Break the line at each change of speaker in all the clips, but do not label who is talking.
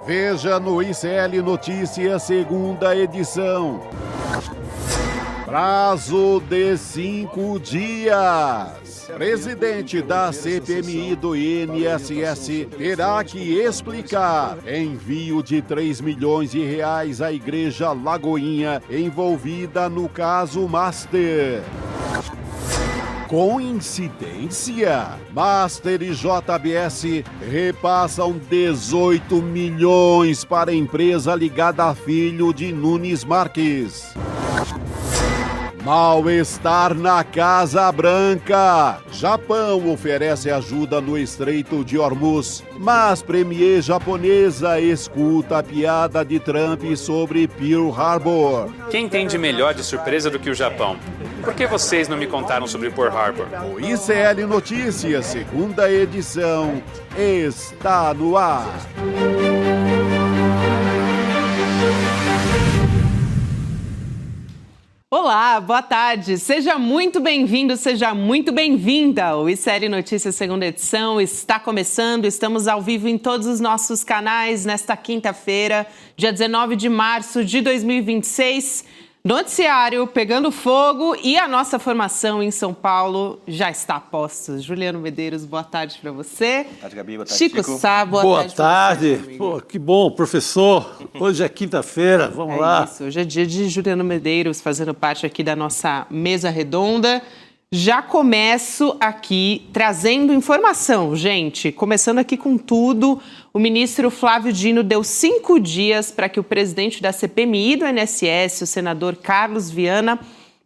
Veja no ICL Notícias, segunda edição. Prazo de 5 dias. Presidente da CPMI do INSS terá que explicar envio de 3 milhões de reais à Igreja Lagoinha envolvida no caso Master. Coincidência? Master e JBS repassam 18 milhões para a empresa ligada a filho de Nunes Marques. Mal-estar na Casa Branca. Japão oferece ajuda no Estreito de Hormuz, mas premier japonesa escuta a piada de Trump sobre Pearl Harbor.
Quem entende melhor de surpresa do que o Japão? Por que vocês não me contaram sobre Pearl Harbor?
O ICL Notícias, segunda edição, está no ar.
Olá, boa tarde. Seja muito bem-vindo, seja muito bem-vinda. O ICL Notícias, segunda edição, está começando. Estamos ao vivo em todos os nossos canais nesta quinta-feira, dia 19 de março de 2026. Noticiário pegando fogo e a nossa formação em São Paulo já está a postos. Juliano Medeiros, boa tarde para você.
Boa tarde, Gabi. Boa tarde,
Chico Sá,
boa tarde. Pô, que bom, professor. Hoje é quinta-feira, vamos lá.
Isso, hoje é dia de Juliano Medeiros, fazendo parte aqui da nossa mesa redonda. Já começo aqui trazendo informação, gente. Começando aqui com tudo, o ministro Flávio Dino deu 5 dias para que o presidente da CPMI do INSS, o senador Carlos Viana,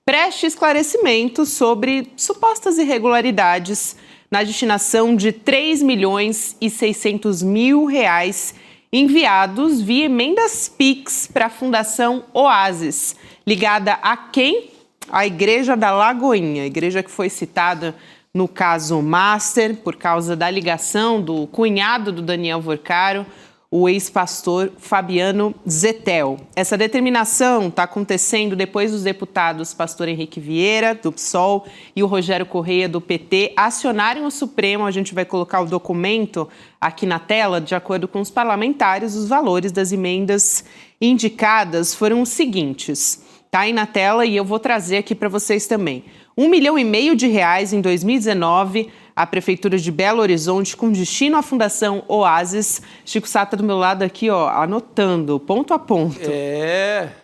preste esclarecimentos sobre supostas irregularidades na destinação de 3 milhões e 600 mil reais enviados via emendas PIX para a Fundação Oasis, ligada a quem? A Igreja da Lagoinha, a igreja que foi citada no caso Master, por causa da ligação do cunhado do Daniel Vorcaro, o ex-pastor Fabiano Zettel. Essa determinação está acontecendo depois dos deputados pastor Henrique Vieira, do PSOL, e o Rogério Correia, do PT, acionarem o Supremo. A gente vai colocar o documento aqui na tela. De acordo com os parlamentares, os valores das emendas indicadas foram os seguintes. Está aí na tela e eu vou trazer aqui para vocês também. 1,5 milhão de reais em 2019, a Prefeitura de Belo Horizonte, com destino à Fundação Oasis. Chico Sá está do meu lado aqui, ó, anotando, ponto a ponto.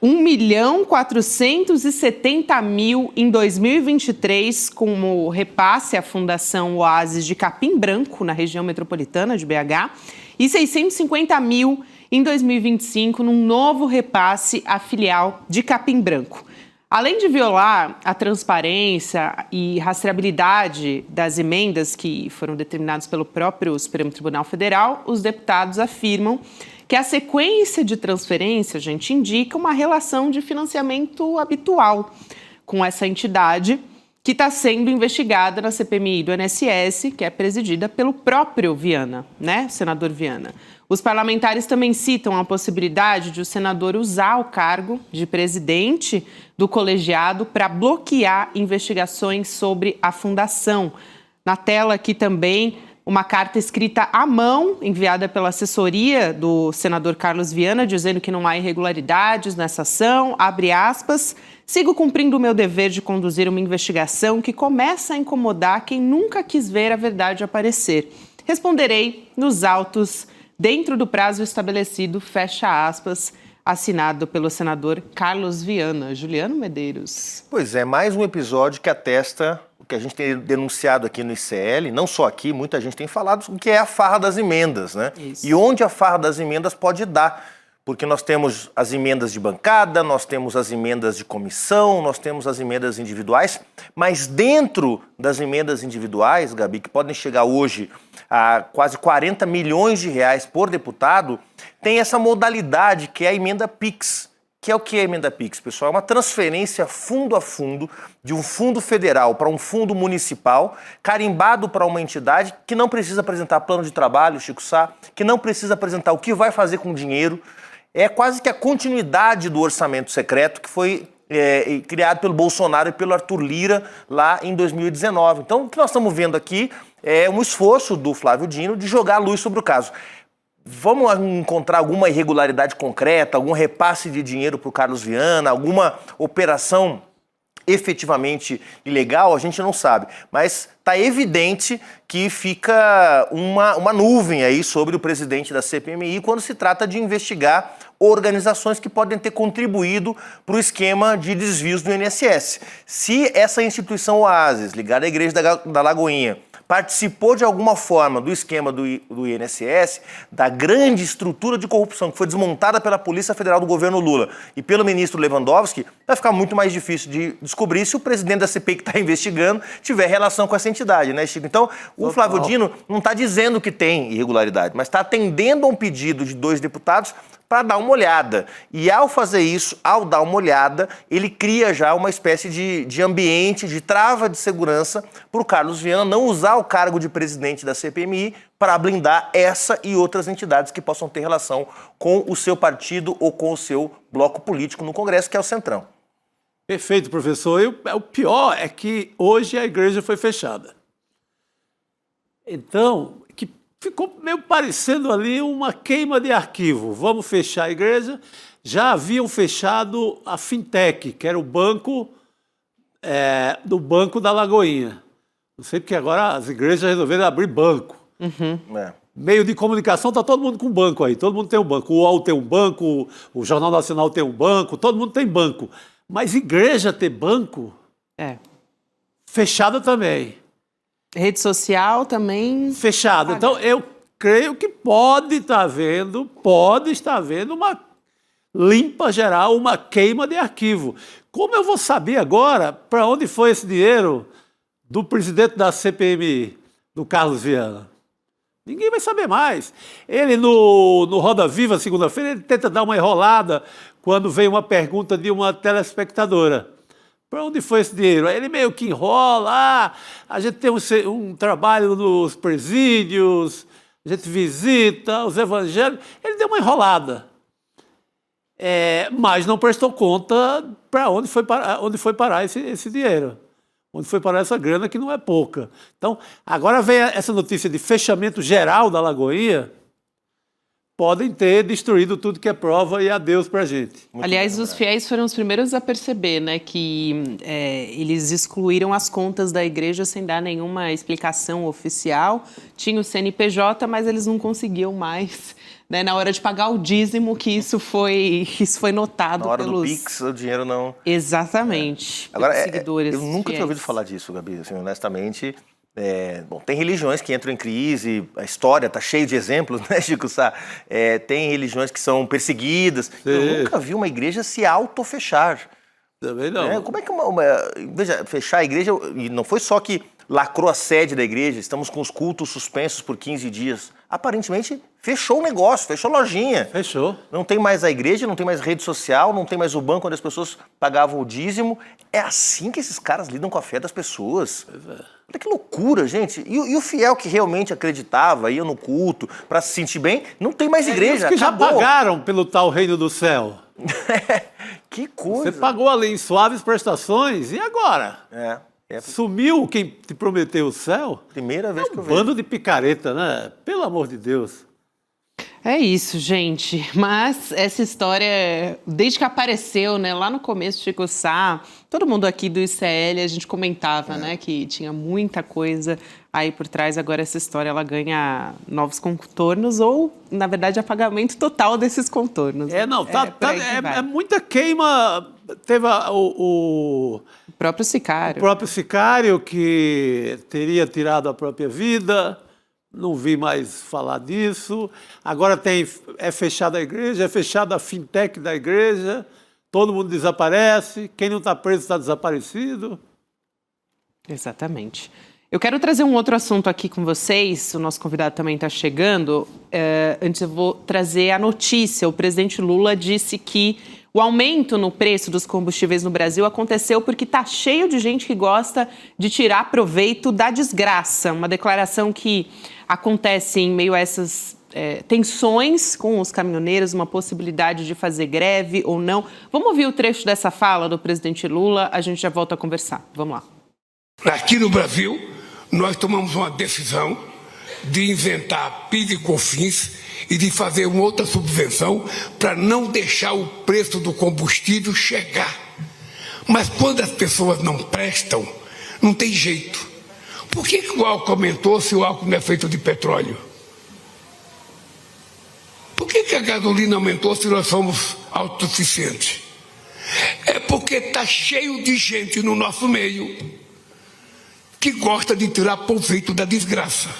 1.470.000 em 2023, como repasse à Fundação Oasis de Capim Branco, na região metropolitana de BH, e 650 mil em 2025, num novo repasse à filial de Capim Branco. Além de violar a transparência e rastreabilidade das emendas que foram determinadas pelo próprio Supremo Tribunal Federal, os deputados afirmam que a sequência de transferência, gente, indica uma relação de financiamento habitual com essa entidade que está sendo investigada na CPMI do INSS, que é presidida pelo próprio Viana, né, o senador Viana. Os parlamentares também citam a possibilidade de o senador usar o cargo de presidente do colegiado para bloquear investigações sobre a fundação. Na tela aqui também uma carta escrita à mão, enviada pela assessoria do senador Carlos Viana, dizendo que não há irregularidades nessa ação, abre aspas, sigo cumprindo o meu dever de conduzir uma investigação que começa a incomodar quem nunca quis ver a verdade aparecer. Responderei nos autos dentro do prazo estabelecido, fecha aspas, assinado pelo senador Carlos Viana. Juliano Medeiros.
Pois é, mais um episódio que atesta o que a gente tem denunciado aqui no ICL, não só aqui, muita gente tem falado, o que é a farra das emendas, né? Isso. E onde a farra das emendas pode dar, porque nós temos as emendas de bancada, nós temos as emendas de comissão, nós temos as emendas individuais, mas dentro das emendas individuais, Gabi, que podem chegar hoje a quase 40 milhões de reais por deputado, tem essa modalidade que é a emenda PIX. Que é o que é a emenda PIX, pessoal? É uma transferência fundo a fundo de um fundo federal para um fundo municipal, carimbado para uma entidade que não precisa apresentar plano de trabalho, Chico Sá, que não precisa apresentar o que vai fazer com o dinheiro. É quase que a continuidade do orçamento secreto que foi criado pelo Bolsonaro e pelo Arthur Lira lá em 2019. Então, o que nós estamos vendo aqui é um esforço do Flávio Dino de jogar a luz sobre o caso. vamos encontrar alguma irregularidade concreta, algum repasse de dinheiro para o Carlos Viana, alguma operação efetivamente ilegal, a gente não sabe. Mas está evidente que fica uma nuvem aí sobre o presidente da CPMI quando se trata de investigar organizações que podem ter contribuído para o esquema de desvios do INSS. Se essa instituição Oasis, ligada à Igreja da Lagoinha, participou de alguma forma do esquema do INSS, da grande estrutura de corrupção que foi desmontada pela Polícia Federal do governo Lula e pelo ministro Lewandowski, vai ficar muito mais difícil de descobrir se o presidente da CPI que está investigando tiver relação com essa entidade, né, Chico? Então, o Flávio Dino não está dizendo que tem irregularidade, mas está atendendo a um pedido de 2 deputados para dar uma olhada. E ao fazer isso, ao dar uma olhada, ele cria já uma espécie de ambiente, de trava de segurança para o Carlos Viana não usar o cargo de presidente da CPMI para blindar essa e outras entidades que possam ter relação com o seu partido ou com o seu bloco político no Congresso, que é o Centrão.
Perfeito, professor. O pior é que hoje a igreja foi fechada. Então, que ficou meio parecendo ali uma queima de arquivo. Vamos fechar a igreja. Já haviam fechado a Fintech, que era o banco do Banco da Lagoinha. Não sei porque agora as igrejas resolveram abrir banco. Meio de comunicação, está todo mundo com banco aí. Todo mundo tem um banco. O UOL tem um banco, o Jornal Nacional tem um banco, todo mundo tem banco. Mas igreja ter banco? Fechada também.
Rede social também?
Fechada. Então, eu creio que pode estar havendo uma limpa geral, uma queima de arquivo. Como eu vou saber agora para onde foi esse dinheiro do presidente da CPMI, do Carlos Viana? Ninguém vai saber mais. Ele, no Roda Viva, segunda-feira, ele tenta dar uma enrolada quando vem uma pergunta de uma telespectadora. Para onde foi esse dinheiro? Aí ele meio que enrola, a gente tem um trabalho nos presídios, a gente visita os evangélicos. Ele deu uma enrolada, mas não prestou conta para onde foi parar esse dinheiro, onde foi parar essa grana, que não é pouca. Então, agora vem essa notícia de fechamento geral da Lagoinha. Podem ter destruído tudo que é prova e adeus para a gente.
Aliás, os fiéis foram os primeiros a perceber, né, que eles excluíram as contas da igreja sem dar nenhuma explicação oficial. Tinha o CNPJ, mas eles não conseguiam mais, né, na hora de pagar o dízimo, que isso foi notado
na hora do Pix, o dinheiro não...
Exatamente.
Agora,
seguidores
eu nunca
fiéis.
tinha ouvido falar disso, Gabi, assim, honestamente... Bom, tem religiões que entram em crise, a história está cheia de exemplos, né, Chico Sá? Tem religiões que são perseguidas. Sim. Eu nunca vi uma igreja se autofechar.
Também não.
Como é que veja, fechar a igreja, e não foi só que lacrou a sede da igreja, estamos com os cultos suspensos por 15 dias. Aparentemente, fechou o negócio, fechou a lojinha.
Fechou.
Não tem mais a igreja, não tem mais rede social, não tem mais o banco onde as pessoas pagavam o dízimo. É assim que esses caras lidam com a fé das pessoas. Olha que loucura, gente. E o fiel que realmente acreditava, ia no culto, para se sentir bem, não tem mais igreja,
Os que
acabou.
já pagaram pelo tal reino do céu.
Que coisa.
Você pagou ali em suaves prestações, e agora? Sumiu quem te prometeu o céu?
Primeira vez que eu vejo.
Bando de picareta, né? Pelo amor de Deus.
É isso, gente. Mas essa história, desde que apareceu, né, lá no começo, Chico Sá, todo mundo aqui do ICL, a gente comentava, né, que tinha muita coisa aí por trás. Agora essa história, ela ganha novos contornos ou, na verdade, apagamento total desses contornos.
É muita queima. Teve o
próprio sicário.
O próprio sicário que teria tirado a própria vida. Não vi mais falar disso. Agora é fechada a igreja, é fechada a fintech da igreja, todo mundo desaparece, quem não está preso está desaparecido.
Exatamente. Eu quero trazer um outro assunto aqui com vocês, o nosso convidado também está chegando. Antes eu vou trazer a notícia. O presidente Lula disse que o aumento no preço dos combustíveis no Brasil aconteceu porque está cheio de gente que gosta de tirar proveito da desgraça. Uma declaração que acontece em meio a essas tensões com os caminhoneiros, uma possibilidade de fazer greve ou não. Vamos ouvir o trecho dessa fala do presidente Lula, a gente já volta a conversar. Vamos lá.
Aqui no Brasil, nós tomamos uma decisão de inventar PIS e COFINS e de fazer uma outra subvenção para não deixar o preço do combustível chegar. Mas quando as pessoas não prestam, não tem jeito. Por que o álcool aumentou se o álcool não é feito de petróleo? Por que a gasolina aumentou se nós somos autossuficientes? É porque está cheio de gente no nosso meio que gosta de tirar proveito da desgraça.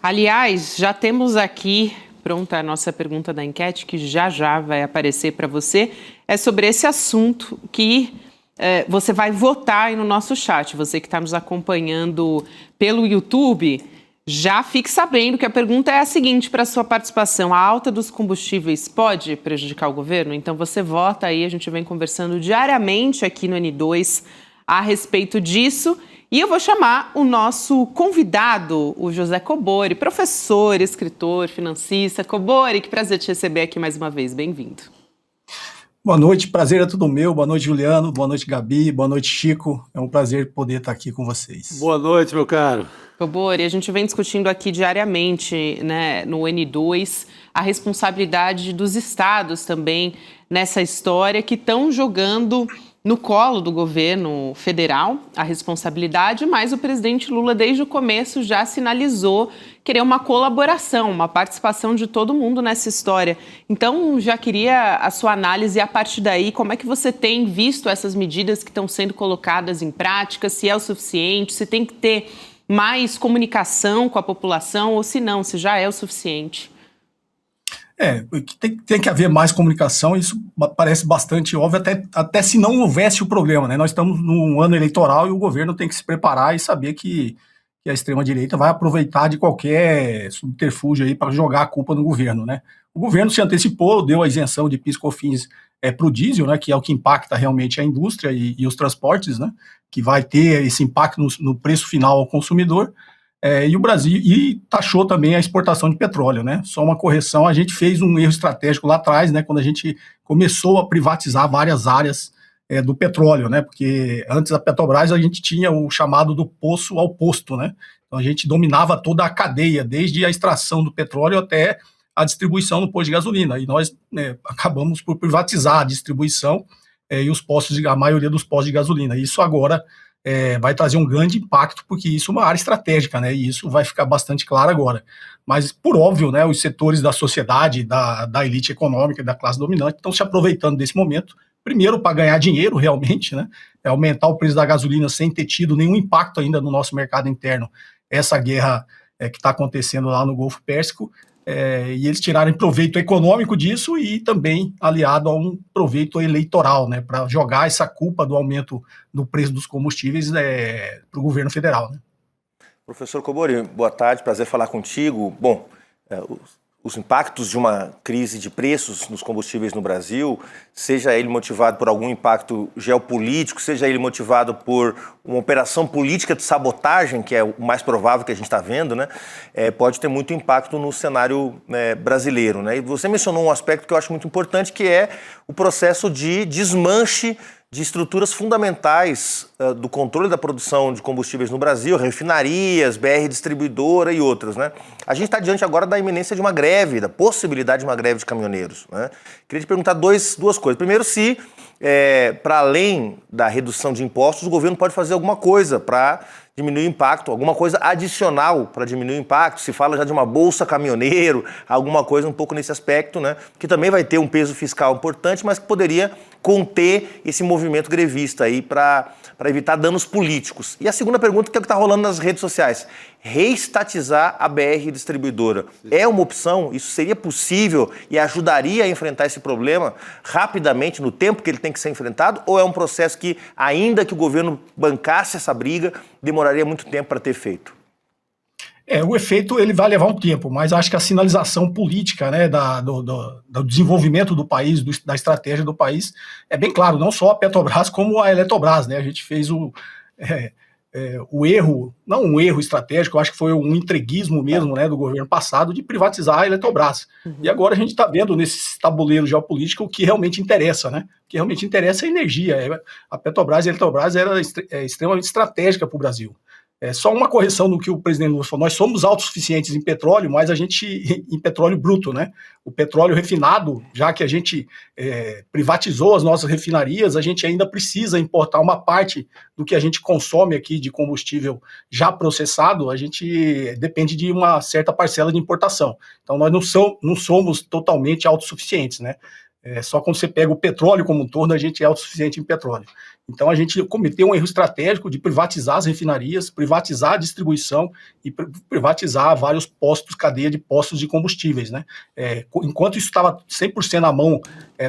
Aliás, já temos aqui pronta a nossa pergunta da enquete, que já vai aparecer para você. É sobre esse assunto que você vai votar aí no nosso chat. Você que está nos acompanhando pelo YouTube, já fique sabendo que a pergunta é a seguinte para a sua participação. A alta dos combustíveis pode prejudicar o governo? Então você vota aí, a gente vem conversando diariamente aqui no N2 a respeito disso. E eu vou chamar o nosso convidado, o José Cobori, professor, escritor, financista. Cobori, que prazer te receber aqui mais uma vez. Bem-vindo.
Boa noite, prazer é tudo meu. Boa noite, Juliano. Boa noite, Gabi. Boa noite, Chico. É um prazer poder estar aqui com vocês.
Boa noite, meu caro.
Cobori, a gente vem discutindo aqui diariamente, né, no N2, a responsabilidade dos estados também nessa história, que estão jogando no colo do governo federal a responsabilidade, mas o presidente Lula, desde o começo, já sinalizou querer uma colaboração, uma participação de todo mundo nessa história. Então, já queria a sua análise a partir daí, como é que você tem visto essas medidas que estão sendo colocadas em prática, se é o suficiente, se tem que ter mais comunicação com a população ou se não, se já é o suficiente.
Tem que haver mais comunicação, isso parece bastante óbvio, até se não houvesse o problema, né? Nós estamos num ano eleitoral e o governo tem que se preparar e saber que a extrema-direita vai aproveitar de qualquer subterfúgio aí para jogar a culpa no governo, né? O governo se antecipou, deu a isenção de PIS e COFINS para o diesel, né? Que é o que impacta realmente a indústria e os transportes, né? Que vai ter esse impacto no preço final ao consumidor. E o Brasil, e taxou também a exportação de petróleo, né? Só uma correção, a gente fez um erro estratégico lá atrás, né? Quando a gente começou a privatizar várias áreas do petróleo, né? Porque antes da Petrobras a gente tinha o chamado do poço ao posto, né? Então a gente dominava toda a cadeia, desde a extração do petróleo até a distribuição no posto de gasolina. E nós acabamos por privatizar a distribuição e os postos, a maioria dos postos de gasolina. Isso agora vai trazer um grande impacto, porque isso é uma área estratégica, né? E isso vai ficar bastante claro agora. Mas, por óbvio, né, os setores da sociedade, da elite econômica, da classe dominante, estão se aproveitando desse momento, primeiro para ganhar dinheiro realmente, né? Aumentar o preço da gasolina sem ter tido nenhum impacto ainda no nosso mercado interno, essa guerra que está acontecendo lá no Golfo Pérsico, e eles tirarem proveito econômico disso e também aliado a um proveito eleitoral, né, para jogar essa culpa do aumento do preço dos combustíveis para o governo federal, né?
Professor Cobori, boa tarde, prazer falar contigo. Bom, os impactos de uma crise de preços nos combustíveis no Brasil, seja ele motivado por algum impacto geopolítico, seja ele motivado por uma operação política de sabotagem, que é o mais provável que a gente está vendo, né, pode ter muito impacto no cenário brasileiro, né? E você mencionou um aspecto que eu acho muito importante, que é o processo de desmanche de estruturas fundamentais do controle da produção de combustíveis no Brasil, refinarias, BR distribuidora e outras, né? A gente está diante agora da iminência de uma greve, da possibilidade de uma greve de caminhoneiros, né? Queria te perguntar duas coisas. Primeiro, se, para além da redução de impostos, o governo pode fazer alguma coisa para diminuir o impacto, alguma coisa adicional para diminuir o impacto. Se fala já de uma bolsa caminhoneiro, alguma coisa um pouco nesse aspecto, né? Que também vai ter um peso fiscal importante, mas que poderia conter esse movimento grevista aí para evitar danos políticos. E a segunda pergunta, que é o que está rolando nas redes sociais: reestatizar a BR distribuidora é uma opção? Isso seria possível e ajudaria a enfrentar esse problema rapidamente, no tempo que ele tem que ser enfrentado? Ou é um processo que, ainda que o governo bancasse essa briga, demoraria muito tempo para ter feito?
O efeito ele vai levar um tempo, mas acho que a sinalização política, né, do desenvolvimento do país, da estratégia do país, é bem claro, não só a Petrobras como a Eletrobras, né? A gente fez o erro, não um erro estratégico, eu acho que foi um entreguismo mesmo, né, do governo passado de privatizar a Eletrobras. E agora a gente está vendo nesse tabuleiro geopolítico o que realmente interessa, né? O que realmente interessa é a energia. A Petrobras e a Eletrobras era extremamente estratégica para o Brasil. Só uma correção no que o presidente Lula falou: nós somos autossuficientes em petróleo, mas a gente em petróleo bruto, né? O petróleo refinado, já que a gente privatizou as nossas refinarias, a gente ainda precisa importar uma parte do que a gente consome aqui de combustível já processado, a gente depende de uma certa parcela de importação. Então nós não somos totalmente autossuficientes, né? Só quando você pega o petróleo como um todo, a gente é autossuficiente em petróleo. Então a gente cometeu um erro estratégico de privatizar as refinarias, privatizar a distribuição e privatizar vários postos, cadeia de postos de combustíveis, né? Enquanto isso estava 100% na mão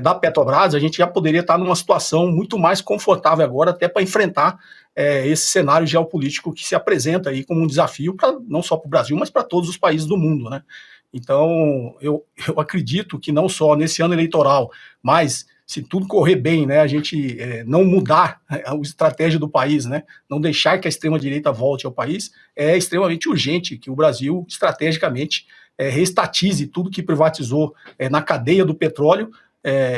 da Petrobras, a gente já poderia estar numa situação muito mais confortável agora, até para enfrentar esse cenário geopolítico que se apresenta aí como um desafio não só para o Brasil, mas para todos os países do mundo, né? Então, eu acredito que não só nesse ano eleitoral, mas se tudo correr bem, né, a gente não mudar a estratégia do país, né, não deixar que a extrema-direita volte ao país, é extremamente urgente que o Brasil, estrategicamente, reestatize tudo que privatizou na cadeia do petróleo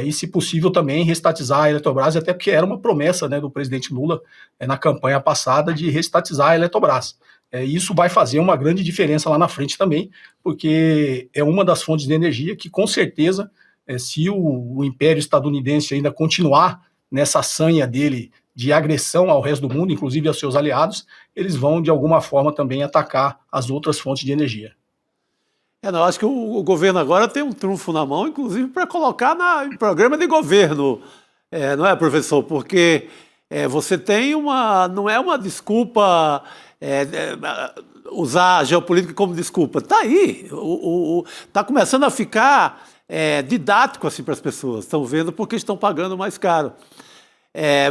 e, se possível, também reestatizar a Eletrobras, até porque era uma promessa, né, do presidente Lula na campanha passada de reestatizar a Eletrobras. Isso vai fazer uma grande diferença lá na frente também, porque é uma das fontes de energia que, com certeza, se o império estadunidense ainda continuar nessa sanha dele de agressão ao resto do mundo, inclusive aos seus aliados, eles vão, de alguma forma, também atacar as outras fontes de energia.
Eu acho que o governo agora tem um trunfo na mão, inclusive para colocar em programa de governo, não é, professor? Porque você tem não é uma desculpa... usar a geopolítica como desculpa. Está aí, está começando a ficar didático assim, para as pessoas, estão vendo porque estão pagando mais caro.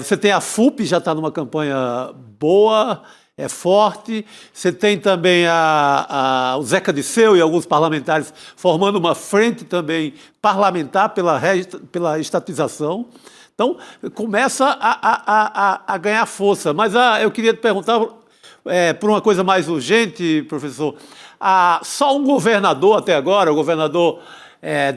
Você tem a FUP, já está numa campanha boa, forte, você tem também o Zeca Disseu e alguns parlamentares formando uma frente também parlamentar pela estatização. Então, começa a ganhar força. Mas eu queria te perguntar... por uma coisa mais urgente, professor, só um governador até agora, o governador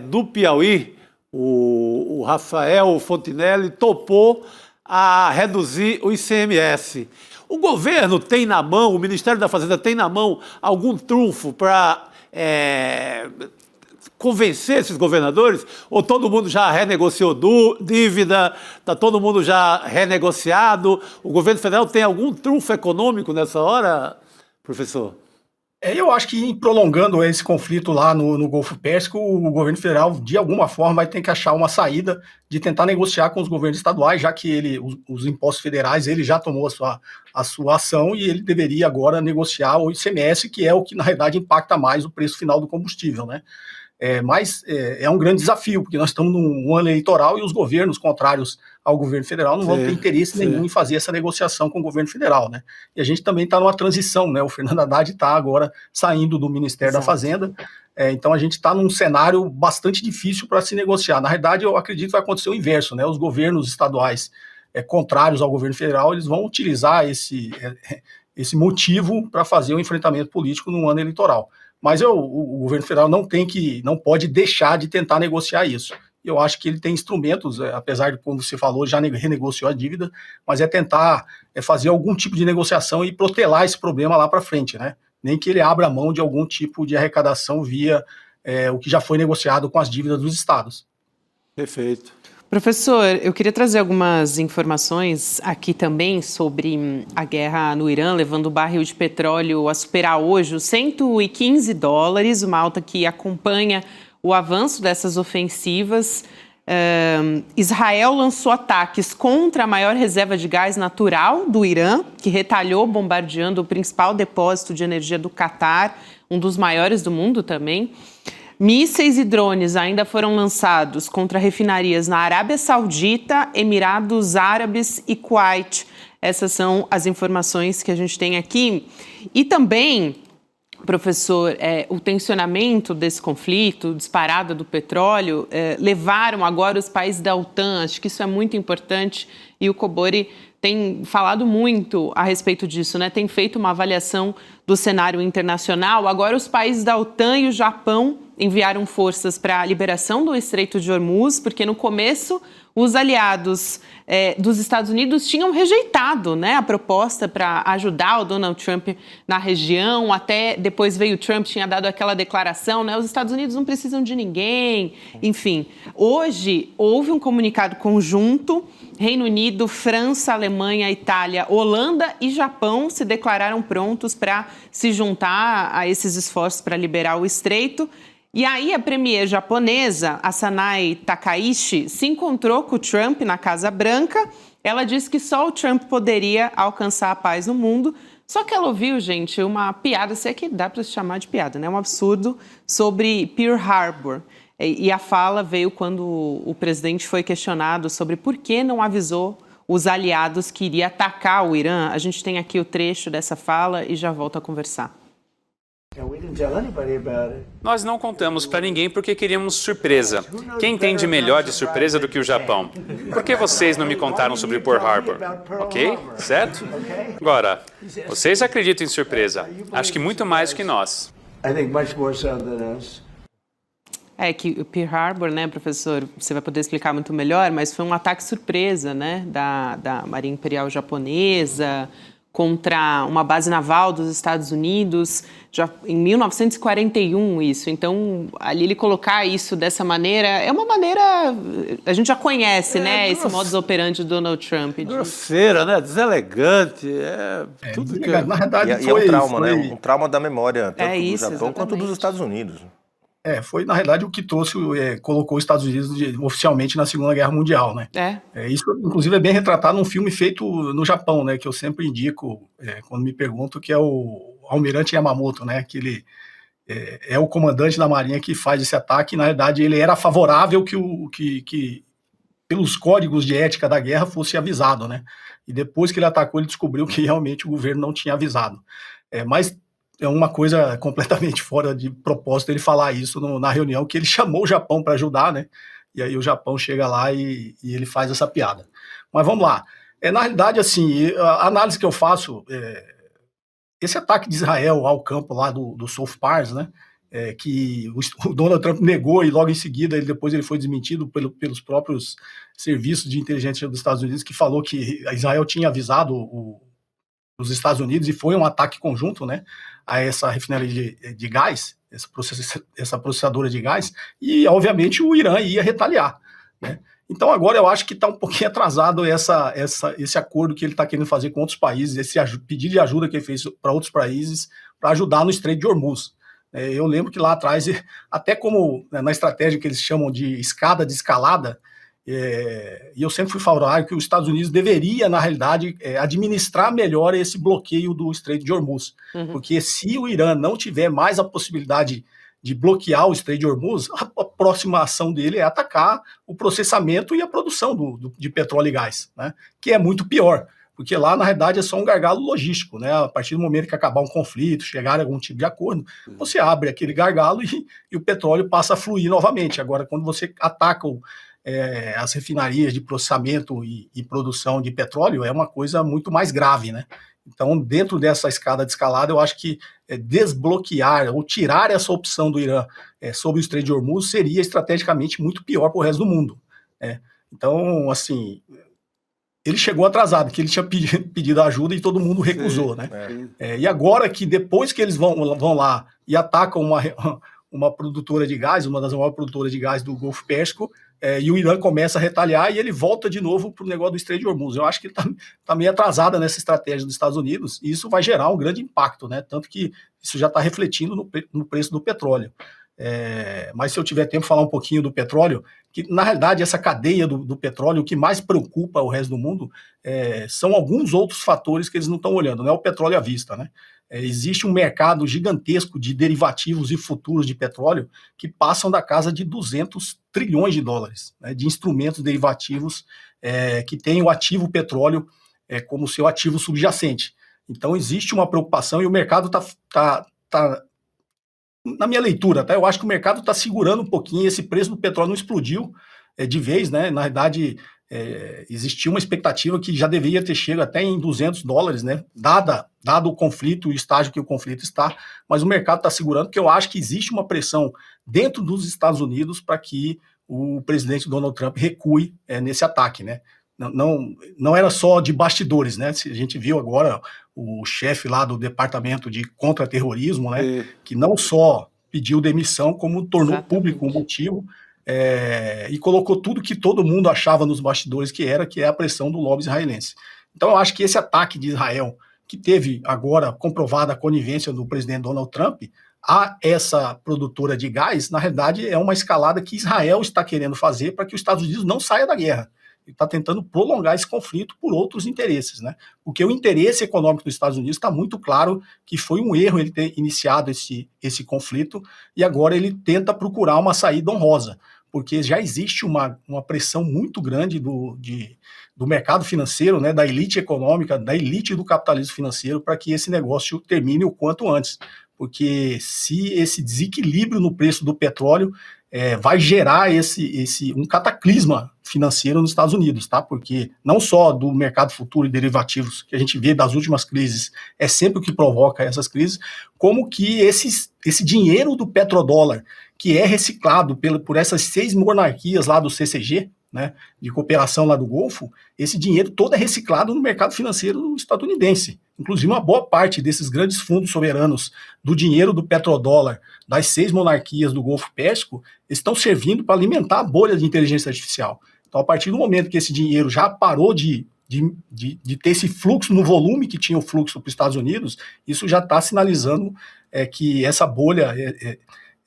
do Piauí, o Rafael Fontinelli, topou a reduzir o ICMS. O governo tem na mão, o Ministério da Fazenda tem na mão algum trunfo para convencer esses governadores? Ou todo mundo já renegociou dívida, está todo mundo já renegociado? O governo federal tem algum trunfo econômico nessa hora, professor?
Eu acho que, prolongando esse conflito lá no Golfo Pérsico, o governo federal, de alguma forma, vai ter que achar uma saída de tentar negociar com os governos estaduais, já que os impostos federais, ele já tomou a sua ação e ele deveria agora negociar o ICMS, que é o que, na realidade, impacta mais o preço final do combustível, né? Mas é um grande desafio, porque nós estamos num ano eleitoral e os governos contrários ao governo federal não vão ter interesse nenhum em fazer essa negociação com o governo federal, né? E a gente também está numa transição, né? O Fernando Haddad está agora saindo do Ministério da Fazenda, então a gente está num cenário bastante difícil para se negociar. Na realidade, eu acredito que vai acontecer o inverso, né? Os governos estaduais contrários ao governo federal, eles vão utilizar esse motivo para fazer o enfrentamento político num ano eleitoral. Mas o governo federal não pode deixar de tentar negociar isso. Eu acho que ele tem instrumentos, apesar de, como você falou, já renegociou a dívida, mas tentar fazer algum tipo de negociação e protelar esse problema lá para frente, né? Nem que ele abra mão de algum tipo de arrecadação via o que já foi negociado com as dívidas dos estados.
Perfeito.
Professor, eu queria trazer algumas informações aqui também sobre a guerra no Irã, levando o barril de petróleo a superar hoje os $115, uma alta que acompanha o avanço dessas ofensivas. Israel lançou ataques contra a maior reserva de gás natural do Irã, que retalhou bombardeando o principal depósito de energia do Catar, um dos maiores do mundo também. Mísseis e drones ainda foram lançados contra refinarias na Arábia Saudita, Emirados Árabes e Kuwait. Essas são as informações que a gente tem aqui. E também, professor, o tensionamento desse conflito, disparada do petróleo, levaram agora os países da OTAN, acho que isso é muito importante, e o Cobori tem falado muito a respeito disso, né? Tem feito uma avaliação do cenário internacional. Agora os países da OTAN e o Japão enviaram forças para a liberação do Estreito de Hormuz, porque no começo os aliados dos Estados Unidos tinham rejeitado, né, a proposta para ajudar o Donald Trump na região. Até depois veio o Trump, tinha dado aquela declaração, né, os Estados Unidos não precisam de ninguém. Enfim, hoje houve um comunicado conjunto. Reino Unido, França, Alemanha, Itália, Holanda e Japão se declararam prontos para se juntar a esses esforços para liberar o estreito. E aí a premier japonesa, a Sanae Takaichi, se encontrou com o Trump na Casa Branca. Ela disse que só o Trump poderia alcançar a paz no mundo. Só que ela ouviu, gente, uma piada, se é que dá para se chamar de piada, né? Um absurdo, sobre Pearl Harbor. E a fala veio quando o presidente foi questionado sobre por que não avisou os aliados que iria atacar o Irã. A gente tem aqui o trecho dessa fala e já volto a conversar.
Nós não contamos para ninguém porque queríamos surpresa. Quem entende melhor de surpresa do que o Japão? Por que vocês não me contaram sobre Pearl Harbor? Ok? Certo? Agora, vocês acreditam em surpresa. Acho que muito mais do que nós.
É que o Pearl Harbor, né, professor, você vai poder explicar muito melhor, mas foi um ataque surpresa, né, da Marinha Imperial Japonesa contra uma base naval dos Estados Unidos, já em 1941 isso. Então, ali ele colocar isso dessa maneira, é uma maneira, a gente já conhece, né, esse modus operandi do Donald Trump.
Grosseira, né, deselegante, tudo que...
Na verdade, é um trauma, né, um trauma da memória, tanto do Japão
exatamente.
quanto dos Estados Unidos.
Foi, na realidade, o que colocou os Estados Unidos oficialmente na Segunda Guerra Mundial, né? Isso, inclusive, é bem retratado num filme feito no Japão, né? Que eu sempre indico, quando me pergunto, que é o Almirante Yamamoto, né? Que ele é o comandante da Marinha que faz esse ataque. E, na realidade, ele era favorável que pelos códigos de ética da guerra, fosse avisado, né? E depois que ele atacou, ele descobriu que realmente o governo não tinha avisado. Mas é uma coisa completamente fora de propósito ele falar isso na reunião, que ele chamou o Japão para ajudar, né? E aí o Japão chega lá e ele faz essa piada. Mas vamos lá. Na realidade, assim, a análise que eu faço, esse ataque de Israel ao campo lá do South Pars, né? Que o Donald Trump negou e logo em seguida depois ele foi desmentido pelos próprios serviços de inteligência dos Estados Unidos, que falou que Israel tinha avisado os Estados Unidos, e foi um ataque conjunto, né, a essa refinaria de gás, essa processadora de gás, e obviamente o Irã ia retaliar, né? Então agora eu acho que está um pouquinho atrasado esse acordo que ele está querendo fazer com outros países, esse pedido de ajuda que ele fez para outros países para ajudar no Estreito de Hormuz. Eu lembro que lá atrás, até como na estratégia que eles chamam de escada de escalada, e eu sempre fui favorável que os Estados Unidos deveria, na realidade, administrar melhor esse bloqueio do Estreito de Hormuz. Porque se o Irã não tiver mais a possibilidade de bloquear o Estreito de Hormuz, a próxima ação dele é atacar o processamento e a produção de petróleo e gás, né? Que é muito pior, porque lá, na realidade, é só um gargalo logístico, né? A partir do momento que acabar um conflito, chegar a algum tipo de acordo, você abre aquele gargalo e o petróleo passa a fluir novamente. Agora, quando você ataca as refinarias de processamento e produção de petróleo, é uma coisa muito mais grave, né? Então, dentro dessa escada de escalada, eu acho que desbloquear ou tirar essa opção do Irã sobre o Estreito de Hormuz seria estrategicamente muito pior para o resto do mundo, né? Então, assim, ele chegou atrasado, que ele tinha pedido ajuda e todo mundo recusou, né? E agora que depois que eles vão lá e atacam uma produtora de gás, uma das maiores produtoras de gás do Golfo Pérsico, e o Irã começa a retaliar e ele volta de novo para o negócio do Estreito de Hormuz. Eu acho que ele está meio atrasado nessa estratégia dos Estados Unidos, e isso vai gerar um grande impacto, né? Tanto que isso já está refletindo no preço do petróleo. Mas se eu tiver tempo, falar um pouquinho do petróleo, que na realidade essa cadeia do petróleo, o que mais preocupa o resto do mundo são alguns outros fatores que eles não estão olhando, não é o petróleo à vista, né? Existe um mercado gigantesco de derivativos e futuros de petróleo que passam da casa de 200 trilhões de dólares, né, de instrumentos derivativos que têm o ativo petróleo como seu ativo subjacente. Então existe uma preocupação e o mercado está na minha leitura, tá? Eu acho que o mercado está segurando um pouquinho, esse preço do petróleo não explodiu de vez, né? Na verdade, existia uma expectativa que já deveria ter chegado até em $200, né? Dado o conflito, o estágio que o conflito está, mas o mercado está segurando, porque eu acho que existe uma pressão dentro dos Estados Unidos para que o presidente Donald Trump recue nesse ataque, né? Não era só de bastidores, né? A gente viu agora o chefe lá do Departamento de Contra-Terrorismo, né? Que não só pediu demissão, como tornou público o motivo, e colocou tudo que todo mundo achava nos bastidores que é a pressão do lobby israelense. Então eu acho que esse ataque de Israel, que teve agora comprovada a conivência do presidente Donald Trump, a essa produtora de gás, na realidade é uma escalada que Israel está querendo fazer para que os Estados Unidos não saia da guerra. Ele está tentando prolongar esse conflito por outros interesses, né? Porque o interesse econômico dos Estados Unidos está muito claro que foi um erro ele ter iniciado esse conflito, e agora ele tenta procurar uma saída honrosa, porque já existe uma pressão muito grande do mercado financeiro, né, da elite econômica, da elite do capitalismo financeiro, para que esse negócio termine o quanto antes. Porque se esse desequilíbrio no preço do petróleo vai gerar um cataclisma financeiro nos Estados Unidos, tá? Porque não só do mercado futuro e derivativos, que a gente vê das últimas crises, é sempre o que provoca essas crises, como que esse dinheiro do petrodólar, que é reciclado por essas 6 monarquias lá do CCG, né, de cooperação lá do Golfo, esse dinheiro todo é reciclado no mercado financeiro estadunidense. Inclusive, uma boa parte desses grandes fundos soberanos do dinheiro do petrodólar das 6 monarquias do Golfo Pérsico estão servindo para alimentar a bolha de inteligência artificial. Então, a partir do momento que esse dinheiro já parou de ter esse fluxo no volume que tinha o fluxo para os Estados Unidos, isso já está sinalizando que essa bolha,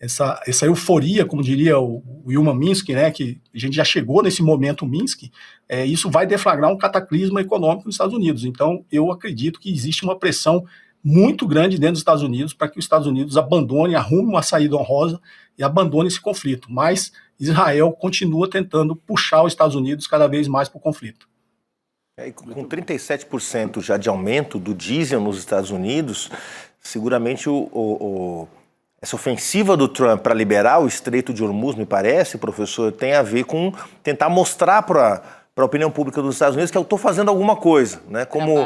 essa euforia, como diria o Wilma Minsky, né, que a gente já chegou nesse momento Minsky, isso vai deflagrar um cataclisma econômico nos Estados Unidos. Então, eu acredito que existe uma pressão muito grande dentro dos Estados Unidos para que os Estados Unidos arrume uma saída honrosa e abandone esse conflito. Mas Israel continua tentando puxar os Estados Unidos cada vez mais para o conflito.
Com 37% já de aumento do diesel nos Estados Unidos, seguramente essa ofensiva do Trump para liberar o Estreito de Hormuz, me parece, professor, tem a ver com tentar mostrar para a opinião pública dos Estados Unidos que eu estou fazendo alguma coisa, né? Como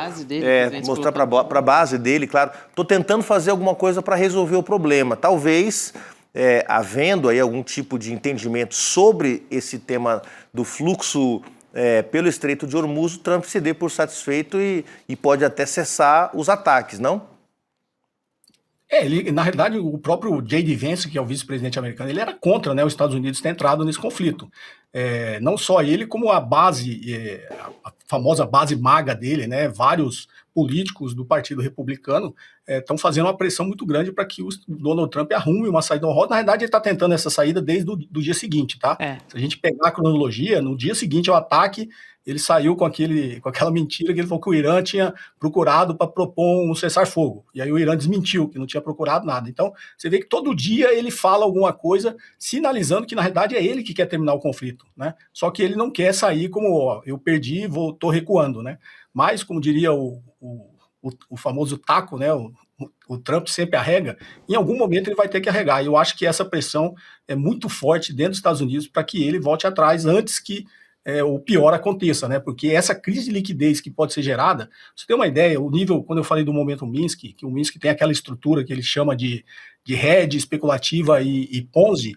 mostrar para a base dele, claro, estou tentando fazer alguma coisa para resolver o problema. Talvez, havendo aí algum tipo de entendimento sobre esse tema do fluxo pelo Estreito de Hormuz, o Trump se dê por satisfeito e pode até cessar os ataques, não?
Na realidade, o próprio J.D. Vance, que é o vice-presidente americano, ele era contra, né, os Estados Unidos ter entrado nesse conflito. Não só ele, como a base, a famosa base maga dele, né, vários políticos do Partido Republicano estão fazendo uma pressão muito grande para que o Donald Trump arrume uma saída honrosa. Na realidade, ele está tentando essa saída desde o dia seguinte, tá? Se a gente pegar a cronologia, no dia seguinte ao ataque, ele saiu com aquela mentira que ele falou que o Irã tinha procurado para propor um cessar-fogo. E aí o Irã desmentiu, que não tinha procurado nada. Então, você vê que todo dia ele fala alguma coisa, sinalizando que, na realidade, é ele que quer terminar o conflito, né? Só que ele não quer sair como, eu perdi, estou recuando, né? Mas, como diria o famoso taco, né? O Trump sempre arrega, em algum momento ele vai ter que arregar. E eu acho que essa pressão é muito forte dentro dos Estados Unidos para que ele volte atrás antes que o pior aconteça, né? Porque essa crise de liquidez que pode ser gerada, você tem uma ideia, o nível, quando eu falei do momento Minsky, que o Minsky tem aquela estrutura que ele chama de hedge especulativa e Ponzi,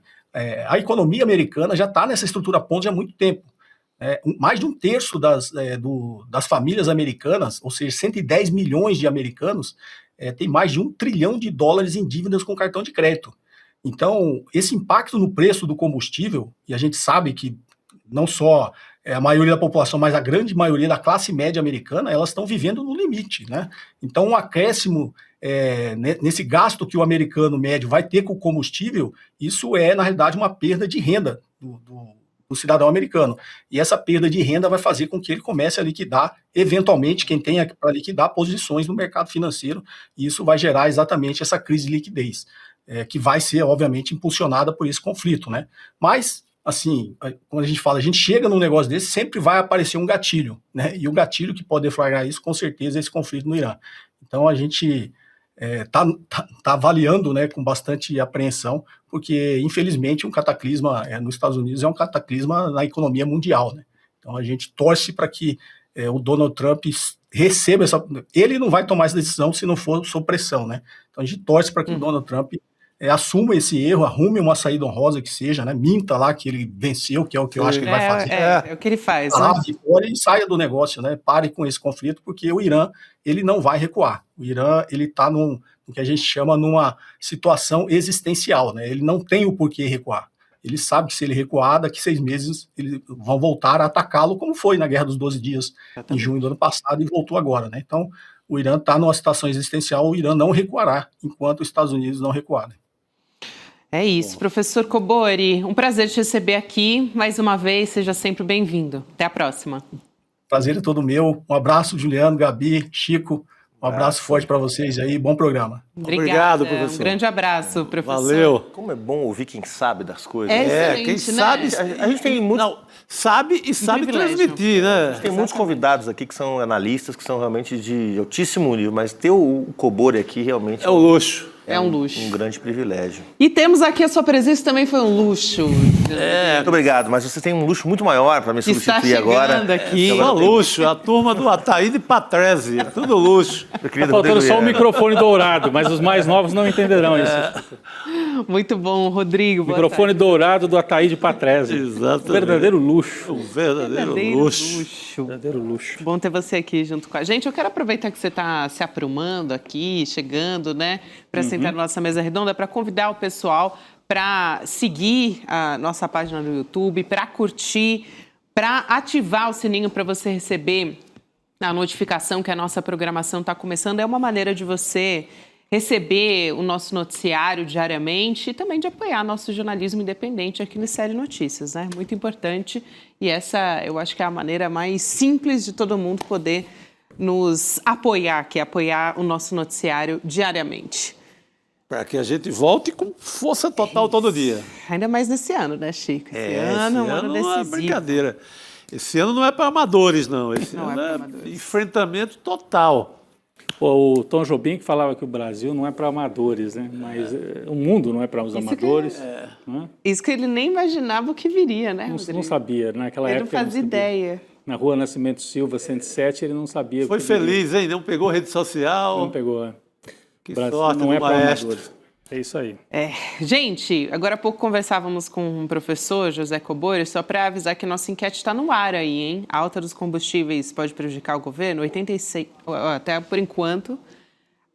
a economia americana já está nessa estrutura Ponzi há muito tempo. Mais de 1/3 das famílias americanas, ou seja, 110 milhões de americanos, tem mais de $1 trilhão em dívidas com cartão de crédito. Então, esse impacto no preço do combustível, e a gente sabe que não só a maioria da população, mas a grande maioria da classe média americana, elas estão vivendo no limite, né? Então, um acréscimo nesse gasto que o americano médio vai ter com o combustível, isso na realidade, uma perda de renda do cidadão americano. E essa perda de renda vai fazer com que ele comece a liquidar, eventualmente, quem tem para liquidar posições no mercado financeiro, e isso vai gerar exatamente essa crise de liquidez, que vai ser, obviamente, impulsionada por esse conflito, né? Mas, assim, quando a gente fala, a gente chega num negócio desse, sempre vai aparecer um gatilho, né? E o gatilho que pode deflagrar isso, com certeza, é esse conflito no Irã. Então, a gente tá avaliando, né, com bastante apreensão, porque, infelizmente, um cataclisma nos Estados Unidos é um cataclisma na economia mundial, né? Então a gente torce para que o Donald Trump receba essa... Ele não vai tomar essa decisão se não for sob pressão, né? Então a gente torce para que o Donald Trump assuma esse erro, arrume uma saída honrosa que seja, né? Minta lá que ele venceu, que é o que eu acho que ele vai fazer.
É o que ele faz, né?
E saia do negócio, né? Pare com esse conflito, porque o Irã, ele não vai recuar. O Irã, ele está no que a gente chama numa situação existencial, né? Ele não tem o porquê recuar. Ele sabe que se ele recuar, daqui 6 meses eles vão voltar a atacá-lo, como foi na Guerra dos 12 Dias, em junho do ano passado, e voltou agora, né? Então, o Irã está numa situação existencial, o Irã não recuará, enquanto os Estados Unidos não recuarem.
É isso, professor Cobori, um prazer te receber aqui, mais uma vez, seja sempre bem-vindo. Até a próxima.
Prazer é todo meu. Um abraço, Juliano, Gabi, Chico. Um abraço forte para vocês aí, bom programa.
Obrigado, professor.
Um grande abraço, professor.
Valeu.
Como é bom ouvir quem sabe das coisas.
Quem sabe...
A gente tem muitos...
sabe e sabe transmitir, né?
Tem muitos convidados aqui que são analistas, que são realmente de altíssimo nível, mas ter o Cobori aqui realmente...
É um luxo.
É um luxo.
Um grande privilégio.
E temos aqui a sua presença, também foi um luxo.
Muito obrigado, mas você tem um luxo muito maior para me substituir agora.
Aqui.
Só luxo, a turma do Ataíde Patrese, tudo luxo.
Tá faltando só o microfone dourado, mas os mais novos não entenderão isso.
Muito bom, Rodrigo.
Microfone dourado do Ataíde Patrese.
Exatamente.
Verdadeiro luxo.
Um verdadeiro luxo.
Verdadeiro luxo.
Bom ter você aqui junto com a gente. Eu quero aproveitar que você está se aprumando aqui, chegando, né, para sentar na nossa mesa redonda, para convidar o pessoal para seguir a nossa página no YouTube, para curtir, para ativar o sininho para você receber a notificação que a nossa programação está começando. É uma maneira de você receber o nosso noticiário diariamente e também de apoiar nosso jornalismo independente aqui no Série Notícias, né? Muito importante, e essa eu acho que é a maneira mais simples de todo mundo poder nos apoiar, que é apoiar o nosso noticiário diariamente.
Para que a gente volte com força total todo dia.
Ainda mais nesse ano, né, Chico? Esse ano é um ano
não é
decisivo.
brincadeira. Esse ano não é para amadores, não. Esse ano é enfrentamento total.
O Tom Jobim que falava que o Brasil não é para amadores, né? Mas o mundo não é para os amadores. Né?
Isso que ele nem imaginava o que viria, né, Rodrigo?
Não sabia, naquela época.
Ele não fazia ideia.
Na Rua Nascimento Silva, 107, ele não sabia.
Foi feliz, hein? Não pegou rede social.
Não pegou,
Que
Brasil
sorte
não
do
é para
maestro.
amadores. É isso aí.
Gente, agora há pouco conversávamos com o professor José Cobori, só para avisar que nossa enquete está no ar aí, hein? A alta dos combustíveis pode prejudicar o governo? 86, até por enquanto,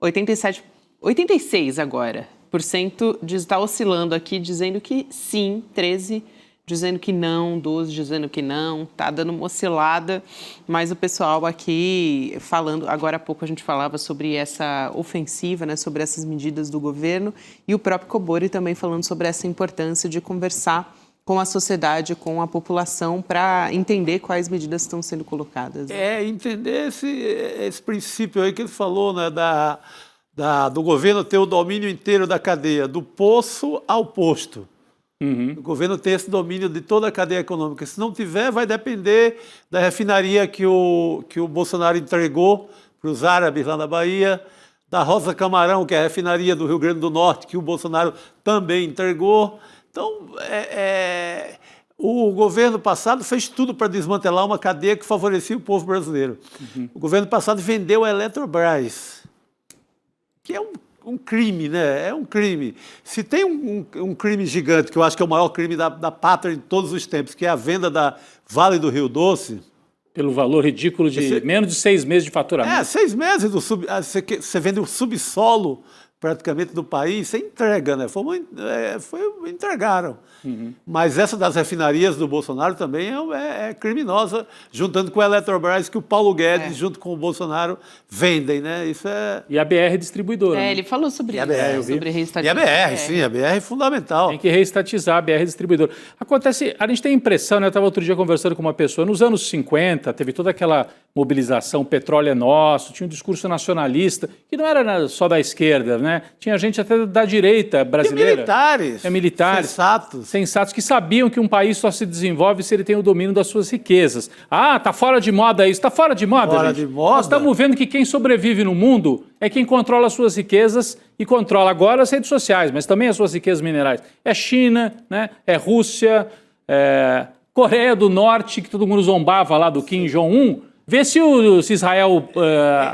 86 agora, por cento está oscilando aqui, dizendo que sim, 13 dizendo que não, 12 dizendo que não, tá dando uma oscilada, mas o pessoal aqui falando, agora há pouco a gente falava sobre essa ofensiva, né, sobre essas medidas do governo, e o próprio Cobori também falando sobre essa importância de conversar com a sociedade, com a população, para entender quais medidas estão sendo colocadas.
Entender esse princípio aí que ele falou, né, do governo ter o domínio inteiro da cadeia, do poço ao posto. O governo tem esse domínio de toda a cadeia econômica. Se não tiver, vai depender da refinaria que o Bolsonaro entregou para os árabes lá na Bahia, da Rosa Camarão, que é a refinaria do Rio Grande do Norte, que o Bolsonaro também entregou. Então, o governo passado fez tudo para desmantelar uma cadeia que favorecia o povo brasileiro. O governo passado vendeu a Eletrobras, que é um crime, né? É um crime. Se tem um crime gigante, que eu acho que é o maior crime da pátria de todos os tempos, que é a venda da Vale do Rio Doce...
Pelo valor ridículo de menos de 6 meses de faturamento.
6 meses você vende o subsolo praticamente do país, você entrega, né? Entregaram. Mas essa das refinarias do Bolsonaro também é criminosa, juntando com a Eletrobras, que o Paulo Guedes, junto com o Bolsonaro, vendem, né? Isso é...
E a BR distribuidora.
Né? Ele falou sobre isso, sobre reestatizar.
E a BR, sim, a BR é fundamental.
Tem que reestatizar a BR distribuidora. Acontece, a gente tem a impressão, né? Eu estava outro dia conversando com uma pessoa, nos anos 50, teve toda aquela mobilização, petróleo é nosso, tinha um discurso nacionalista, que não era só da esquerda, né? Tinha gente até da direita brasileira.
E militares.
Militares.
Sensatos
que sabiam que um país só se desenvolve se ele tem o domínio das suas riquezas. Tá fora de moda isso. Tá fora de moda,
Fora
gente.
de moda?
Nós estamos vendo que quem sobrevive no mundo é quem controla as suas riquezas e controla agora as redes sociais, mas também as suas riquezas minerais. É China, né? É Rússia, Coreia do Norte, que todo mundo zombava lá do Kim Jong-un, vê se Israel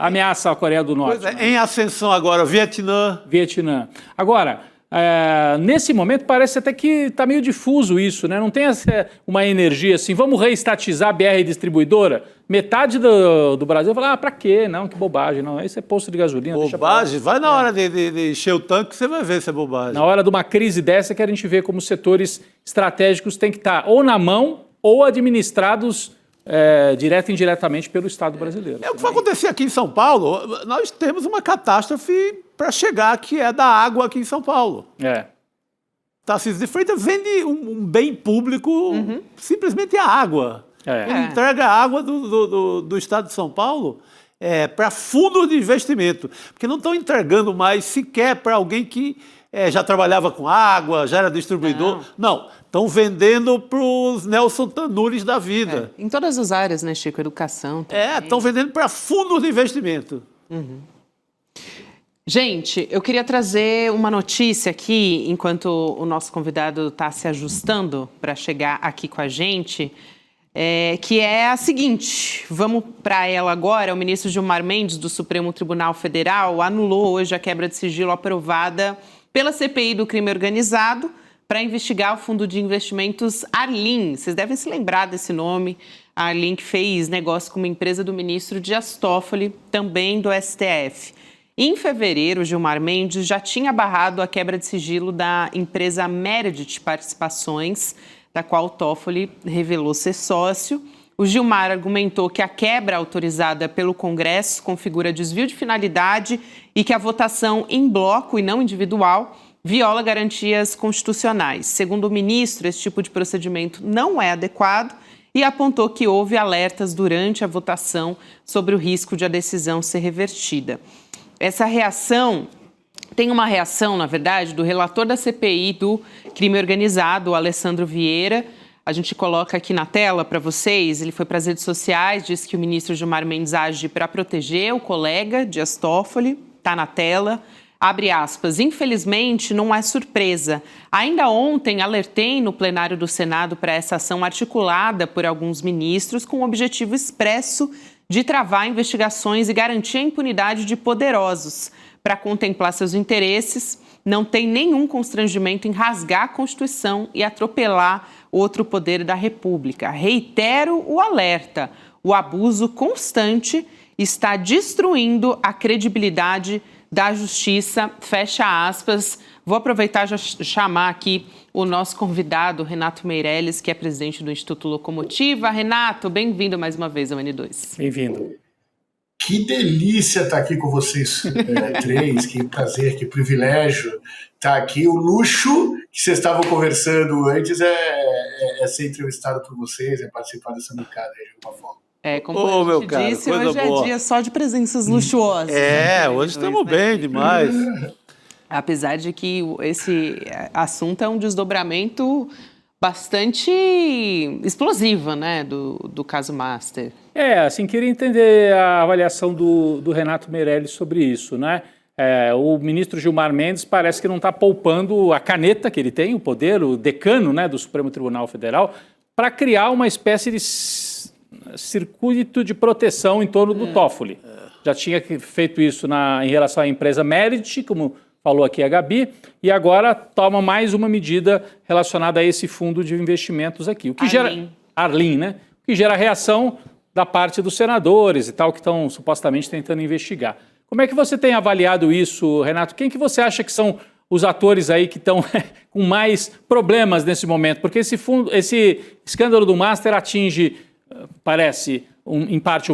ameaça a Coreia do Norte.
Pois é, em ascensão agora, Vietnã.
Agora, nesse momento parece até que está meio difuso isso, né? Não tem uma energia assim, vamos reestatizar a BR distribuidora? Metade do Brasil fala, pra quê? Não, que bobagem, não, isso é posto de gasolina.
Bobagem? Vai na hora de encher o tanque, você vai ver se é bobagem.
Na hora de uma crise dessa que a gente vê como setores estratégicos têm que estar ou na mão ou administrados direta e indiretamente pelo Estado brasileiro.
É o que vai acontecer aqui em São Paulo. Nós temos uma catástrofe para chegar, que é da água aqui em São Paulo. Tarcísio de Freitas vende um bem público, simplesmente a água. Ele entrega a água do Estado de São Paulo para fundos de investimento, porque não estão entregando mais sequer para alguém que já trabalhava com água, já era distribuidor. Não, estão vendendo para os Nelson Tanures da vida.
Em todas as áreas, né, Chico? Educação.
Estão vendendo para fundos de investimento.
Gente, eu queria trazer uma notícia aqui, enquanto o nosso convidado está se ajustando para chegar aqui com a gente, que é a seguinte, vamos para ela agora. O ministro Gilmar Mendes, do Supremo Tribunal Federal, anulou hoje a quebra de sigilo aprovada pela CPI do crime organizado para investigar o fundo de investimentos Arlim. Vocês devem se lembrar desse nome. A Arlim, que fez negócio com uma empresa do ministro Dias Toffoli, também do STF. Em fevereiro, Gilmar Mendes já tinha barrado a quebra de sigilo da empresa Meredith Participações, da qual Toffoli revelou ser sócio. O Gilmar argumentou que a quebra autorizada pelo Congresso configura desvio de finalidade e que a votação em bloco e não individual viola garantias constitucionais. Segundo o ministro, esse tipo de procedimento não é adequado e apontou que houve alertas durante a votação sobre o risco de a decisão ser revertida. Essa reação, tem uma reação, na verdade, do relator da CPI do crime organizado, o Alessandro Vieira. A gente coloca aqui na tela para vocês. Ele foi para as redes sociais, disse que o ministro Gilmar Mendes age para proteger o colega Dias Toffoli. Está na tela. Abre aspas. Infelizmente, não é surpresa. Ainda ontem alertei no plenário do Senado para essa ação articulada por alguns ministros com o objetivo expresso de travar investigações e garantir a impunidade de poderosos. Para contemplar seus interesses, não tem nenhum constrangimento em rasgar a Constituição e atropelar outro poder da República. Reitero o alerta: o abuso constante está destruindo a credibilidade da justiça, fecha aspas. Vou aproveitar e já chamar aqui o nosso convidado, Renato Meirelles, que é presidente do Instituto Locomotiva. Renato, bem-vindo mais uma vez ao N2.
Bem-vindo.
Que delícia estar aqui com vocês três, que prazer, que privilégio estar aqui. O luxo que vocês estavam conversando antes é ser entrevistado por vocês, é participar dessa bancada aí de alguma forma.
Como a gente disse, hoje é dia só de presenças luxuosas.
Hoje estamos bem demais.
Apesar de que esse assunto é um desdobramento bastante explosivo, né, do caso Master.
Assim, queria entender a avaliação do Renato Meirelles sobre isso, né? O ministro Gilmar Mendes parece que não está poupando a caneta que ele tem, o poder, o decano, né, do Supremo Tribunal Federal, para criar uma espécie de circuito de proteção em torno do Toffoli. Já tinha feito isso em relação à empresa Meredith, como falou aqui a Gabi, e agora toma mais uma medida relacionada a esse fundo de investimentos aqui. O que gera Arlim, né? O que gera reação da parte dos senadores e tal, que estão supostamente tentando investigar. Como é que você tem avaliado isso, Renato? Quem que você acha que são os atores aí que estão com mais problemas nesse momento? Porque esse escândalo do Master atinge, parece, em parte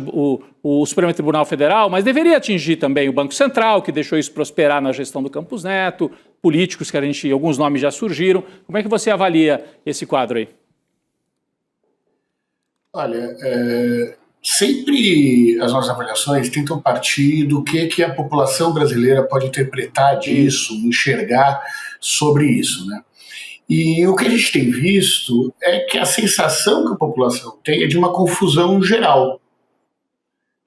o Supremo Tribunal Federal, mas deveria atingir também o Banco Central, que deixou isso prosperar na gestão do Campos Neto, políticos que alguns nomes já surgiram. Como é que você avalia esse quadro aí?
Olha, sempre as nossas avaliações tentam partir do que a população brasileira pode interpretar disso, enxergar sobre isso, né? E o que a gente tem visto é que a sensação que a população tem é de uma confusão geral.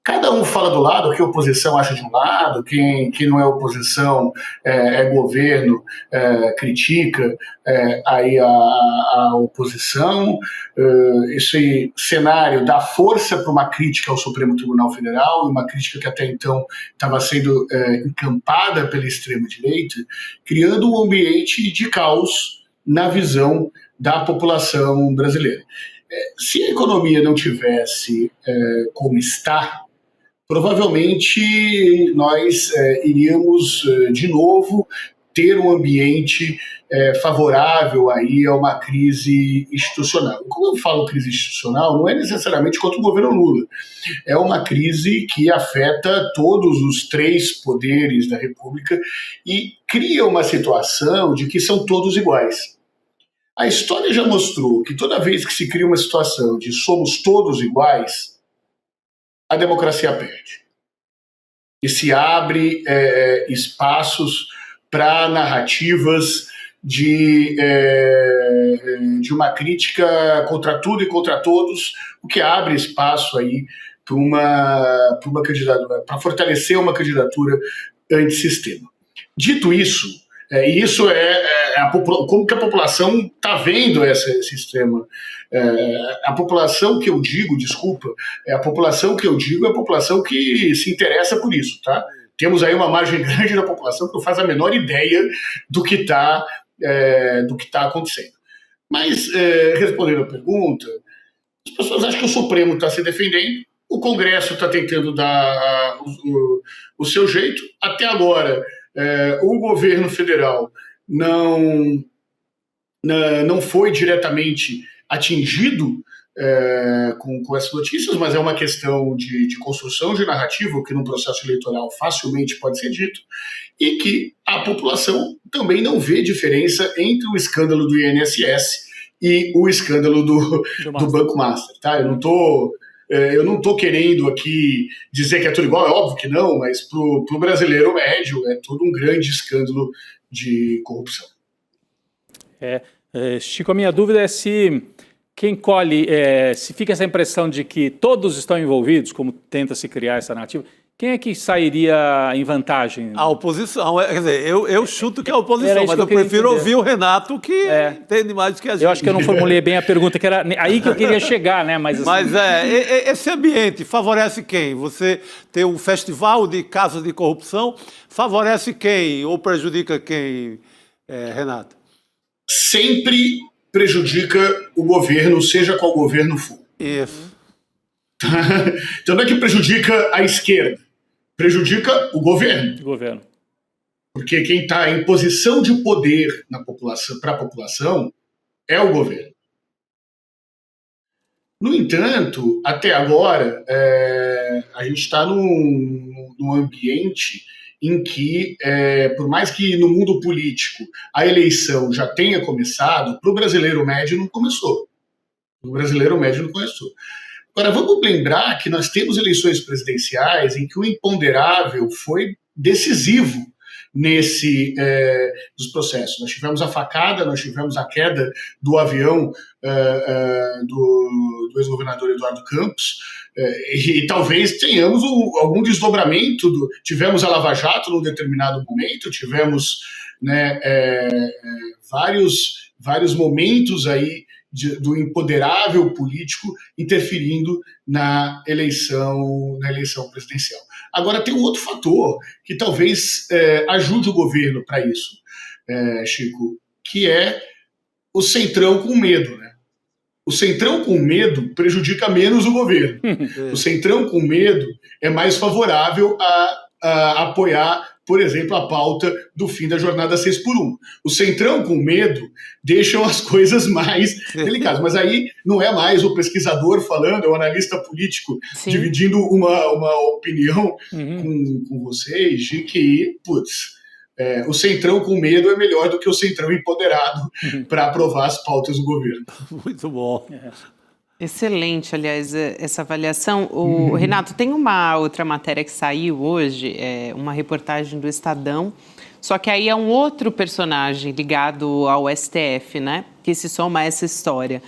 Cada um fala do lado, o que a oposição acha de um lado, quem não é oposição é governo, critica aí a oposição. Esse cenário dá força para uma crítica ao Supremo Tribunal Federal, uma crítica que até então estava sendo encampada pela extrema-direita, criando um ambiente de caos na visão da população brasileira. Se a economia não tivesse como está, provavelmente nós iríamos de novo ter um ambiente favorável aí a uma crise institucional. Quando eu falo crise institucional, não é necessariamente contra o governo Lula. É uma crise que afeta todos os 3 poderes da República e cria uma situação de que são todos iguais. A história já mostrou que toda vez que se cria uma situação de somos todos iguais, a democracia perde. E se abre espaços para narrativas de uma crítica contra tudo e contra todos, o que abre espaço aí para uma candidatura, para fortalecer uma candidatura antissistema. Dito isso, isso como que a população está vendo esse sistema. A população que eu digo, desculpa, a população que eu digo é a população que se interessa por isso, tá? Temos aí uma margem grande da população que não faz a menor ideia do que está acontecendo. Mas, respondendo a pergunta, as pessoas acham que o Supremo está se defendendo, o Congresso está tentando dar o seu jeito. Até agora, o governo federal não foi diretamente atingido com essas notícias, mas é uma questão de construção de narrativa, que num processo eleitoral facilmente pode ser dito, e que a população também não vê diferença entre o escândalo do INSS e o escândalo do Banco Master. Tá? Eu não estou querendo aqui dizer que é tudo igual, é óbvio que não, mas para o brasileiro médio é todo um grande escândalo de corrupção.
Chico, a minha dúvida é se quem colhe, se fica essa impressão de que todos estão envolvidos, como tenta se criar essa narrativa, quem é que sairia em vantagem?
A oposição. Quer dizer, eu chuto que é a oposição, mas eu prefiro ouvir o Renato, que entende mais do que a gente.
Eu acho que eu não formulei bem a pergunta, que era aí que eu queria chegar, né? Mas
esse ambiente favorece quem? Você ter um festival de casos de corrupção, favorece quem ou prejudica quem, Renato?
Sempre prejudica o governo, seja qual governo for.
Isso.
Então não é que prejudica a esquerda, prejudica o governo. Porque quem está em posição de poder para a população é o governo. No entanto, até agora, a gente está num ambiente em que, por mais que no mundo político a eleição já tenha começado, para o brasileiro médio não começou. Agora, vamos lembrar que nós temos eleições presidenciais em que o imponderável foi decisivo dos processos. Nós tivemos a facada, nós tivemos a queda do avião do ex-governador Eduardo Campos, e talvez tenhamos algum desdobramento. Tivemos a Lava Jato num determinado momento, tivemos vários momentos aí do empoderável político interferindo na eleição presidencial. Agora, tem um outro fator que talvez ajude o governo para isso, Chico, que é o centrão com medo, né? O centrão com medo prejudica menos o governo. O centrão com medo é mais favorável a apoiar, por exemplo, a pauta do fim da jornada 6x1. O centrão com medo deixam as coisas mais delicadas. Mas aí não é mais o pesquisador falando, é o analista político dividindo uma opinião com vocês de que, o centrão com medo é melhor do que o centrão empoderado para aprovar as pautas do governo.
Muito bom.
Excelente, aliás, essa avaliação. Renato, tem uma outra matéria que saiu hoje, uma reportagem do Estadão, só que aí é um outro personagem ligado ao STF, né, que se soma a essa história.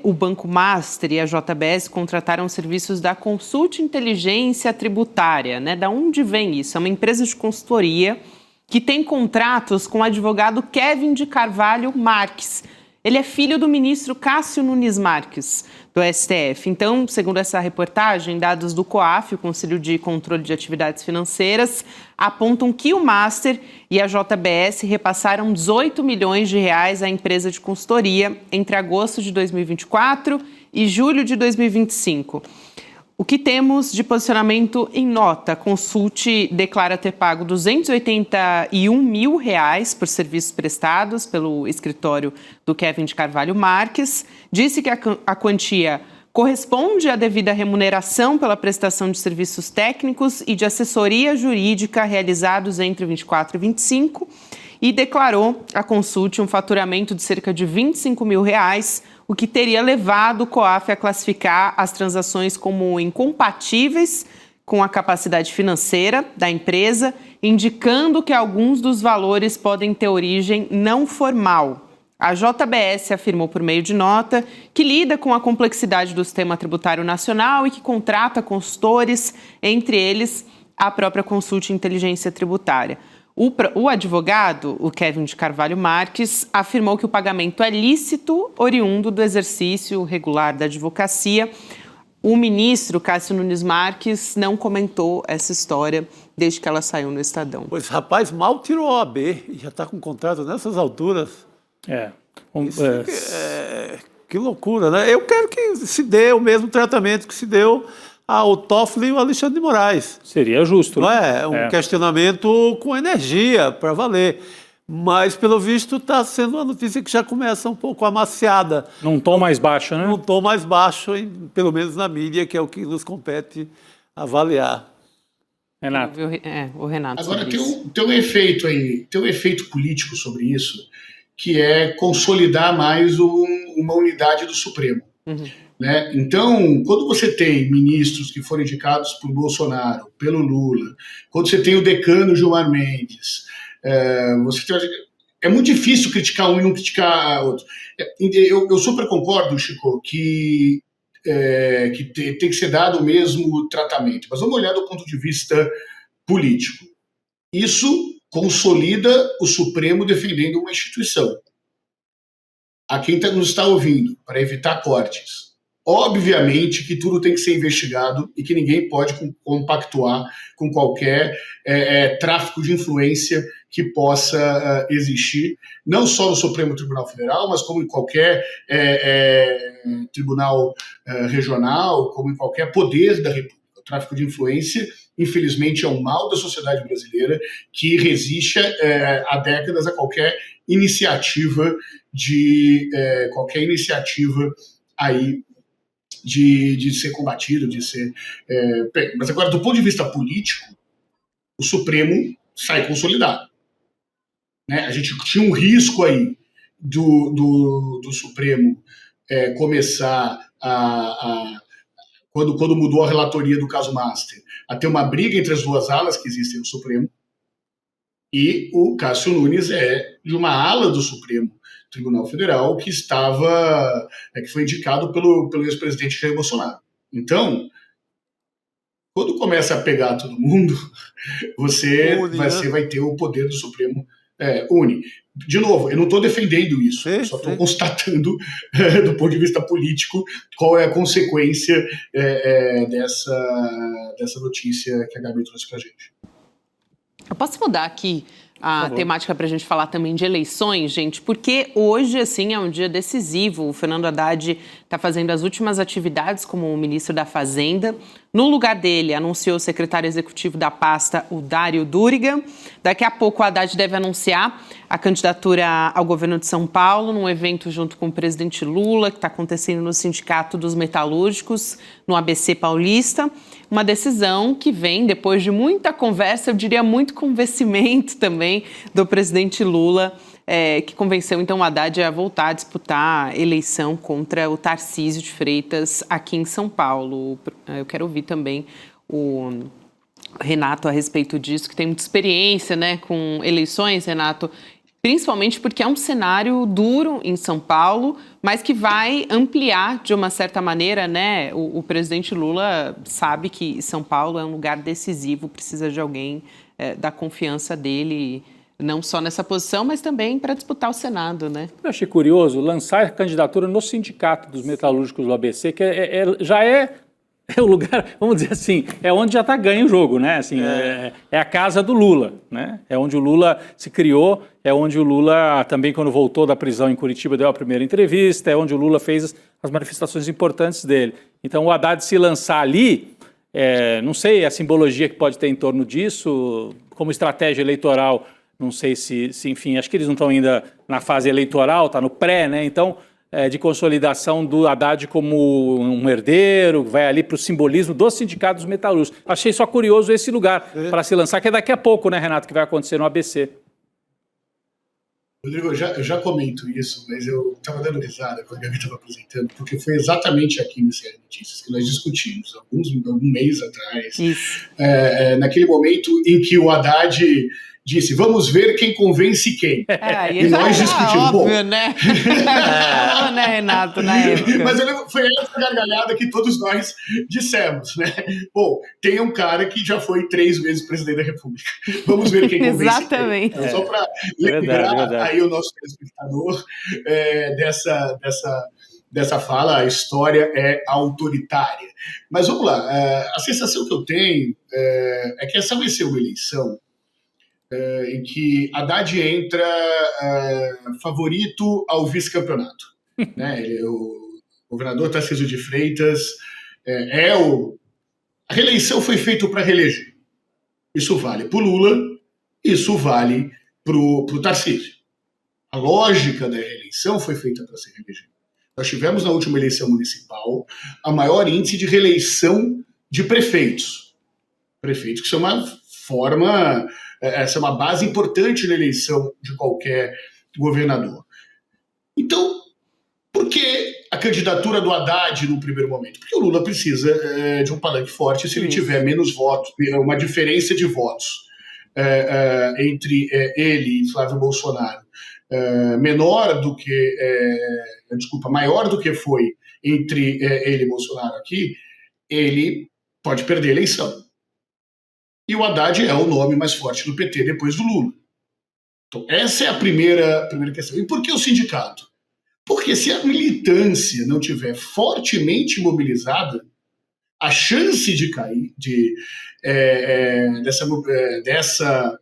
O Banco Master e a JBS contrataram serviços da Consult Inteligência Tributária, né? Da onde vem isso? É uma empresa de consultoria que tem contratos com o advogado Kevin de Carvalho Marques. Ele é filho do ministro Cássio Nunes Marques, do STF. Então, segundo essa reportagem, dados do COAF, o Conselho de Controle de Atividades Financeiras, apontam que o Master e a JBS repassaram 18 milhões de reais à empresa de consultoria entre agosto de 2024 e julho de 2025. O que temos de posicionamento em nota? A Consult declara ter pago R$ 281 mil por serviços prestados pelo escritório do Kevin de Carvalho Marques. Disse que a quantia corresponde à devida remuneração pela prestação de serviços técnicos e de assessoria jurídica realizados entre 24 e 25 e declarou à Consult um faturamento de cerca de R$ 25 mil, o que teria levado o COAF a classificar as transações como incompatíveis com a capacidade financeira da empresa, indicando que alguns dos valores podem ter origem não formal. A JBS afirmou por meio de nota que lida com a complexidade do sistema tributário nacional e que contrata consultores, entre eles a própria Consult Inteligência Tributária. O advogado, o Kevin de Carvalho Marques, afirmou que o pagamento é lícito, oriundo do exercício regular da advocacia. O ministro Cássio Nunes Marques não comentou essa história desde que ela saiu no Estadão.
Pois, rapaz, mal tirou a OAB e já está com contrato nessas alturas. Que loucura, né? Eu quero que se dê o mesmo tratamento que se deu ao Toffoli e o Alexandre de Moraes.
Seria justo.
Não é? Um questionamento com energia, para valer. Mas, pelo visto, está sendo uma notícia que já começa um pouco amaciada.
Num tom mais baixo, né?
Num tom mais baixo, pelo menos na mídia, que é o que nos compete avaliar.
Renato.
O Renato.
Agora, tem um efeito aí, tem um efeito político sobre isso, que é consolidar mais uma unidade do Supremo.
Uhum.
Né? Então, quando você tem ministros que foram indicados por Bolsonaro, pelo Lula, quando você tem o decano Gilmar Mendes, é muito difícil criticar um e não criticar outro. Eu super concordo, Chico, que tem que ser dado o mesmo tratamento. Mas vamos olhar do ponto de vista político. Isso consolida o Supremo defendendo uma instituição. A quem nos está ouvindo, para evitar cortes, obviamente que tudo tem que ser investigado e que ninguém pode compactuar com qualquer tráfico de influência que possa existir, não só no Supremo Tribunal Federal, mas como em qualquer tribunal regional, como em qualquer poder da República. O tráfico de influência, infelizmente, é um mal da sociedade brasileira que resiste há décadas a qualquer iniciativa aí de ser combatido, de ser... Mas agora, do ponto de vista político, o Supremo sai consolidado. Né? A gente tinha um risco aí do Supremo começar quando mudou a relatoria do caso Master, a ter uma briga entre as duas alas que existem no Supremo, e o Cássio Nunes é de uma ala do Supremo Tribunal Federal que foi indicado pelo ex-presidente Jair Bolsonaro. Então, quando começa a pegar todo mundo, você vai ter o poder do Supremo une. De novo, eu não estou defendendo isso, eu só estou constatando, do ponto de vista político, qual é a consequência dessa notícia que a Gabi trouxe para a gente.
Eu posso mudar aqui a temática para a gente falar também de eleições, gente, porque hoje, assim, é um dia decisivo. O Fernando Haddad está fazendo as últimas atividades como ministro da Fazenda. No lugar dele, anunciou o secretário executivo da pasta, o Dário Duriga. Daqui a pouco, o Haddad deve anunciar a candidatura ao governo de São Paulo, num evento junto com o presidente Lula, que está acontecendo no Sindicato dos Metalúrgicos, no ABC Paulista. Uma decisão que vem depois de muita conversa, eu diria muito convencimento também do presidente Lula, que convenceu então o Haddad a voltar a disputar a eleição contra o Tarcísio de Freitas aqui em São Paulo. Eu quero ouvir também o Renato a respeito disso, que tem muita experiência, né, com eleições, Renato. principalmente porque é um cenário duro em São Paulo, mas que vai ampliar de uma certa maneira, né? O presidente Lula sabe que São Paulo é um lugar decisivo, precisa de alguém da confiança dele, não só nessa posição, mas também para disputar o Senado, né?
Eu achei curioso lançar a candidatura no Sindicato dos Metalúrgicos do ABC, que já é o lugar, vamos dizer assim, é onde já está ganho o jogo, né? Assim, é a casa do Lula, né? É onde o Lula se criou, é onde o Lula também, quando voltou da prisão em Curitiba, deu a primeira entrevista, é onde o Lula fez as manifestações importantes dele. Então, o Haddad se lançar ali, não sei a simbologia que pode ter em torno disso, como estratégia eleitoral, não sei se enfim, acho que eles não estão ainda na fase eleitoral, está no pré, né? Então, de consolidação do Haddad como um herdeiro, vai ali para o simbolismo dos sindicatos metalúrgicos. Achei só curioso esse lugar para se lançar, que é daqui a pouco, né, Renato, que vai acontecer no ABC.
Rodrigo, eu já comento isso, mas eu estava dando risada quando a Gabi estava apresentando, porque foi exatamente aqui no CL Notícias que nós discutimos, algum mês atrás, naquele momento em que o Haddad disse, vamos ver quem convence quem.
E nós discutimos. Óbvio, né? Né, Renato, na época.
Mas foi essa gargalhada que todos nós dissemos, né? Bom, tem um cara que já foi 3 vezes presidente da República. Vamos ver quem convence
Exatamente.
quem. Então, só para lembrar aí o nosso telespectador dessa fala, a história é autoritária. Mas vamos lá, a sensação que eu tenho é que essa vai ser uma eleição em que Haddad entra favorito ao vice-campeonato. Né? O governador Tarcísio de Freitas a reeleição foi feita para reeleger. Isso vale para o Lula, isso vale para o Tarcísio. A lógica da reeleição foi feita para se reeleger. Nós tivemos na última eleição municipal a maior índice de reeleição de prefeitos. Prefeitos que são uma forma... Essa é uma base importante na eleição de qualquer governador. Então, por que a candidatura do Haddad no primeiro momento? Porque o Lula precisa de um palanque forte se ele tiver menos votos, uma diferença de votos entre ele e Flávio Bolsonaro maior do que foi entre ele e Bolsonaro aqui, ele pode perder a eleição. E o Haddad é o nome mais forte do PT depois do Lula. Então, essa é a primeira questão. E por que o sindicato? Porque se a militância não estiver fortemente mobilizada, a chance de cair dessa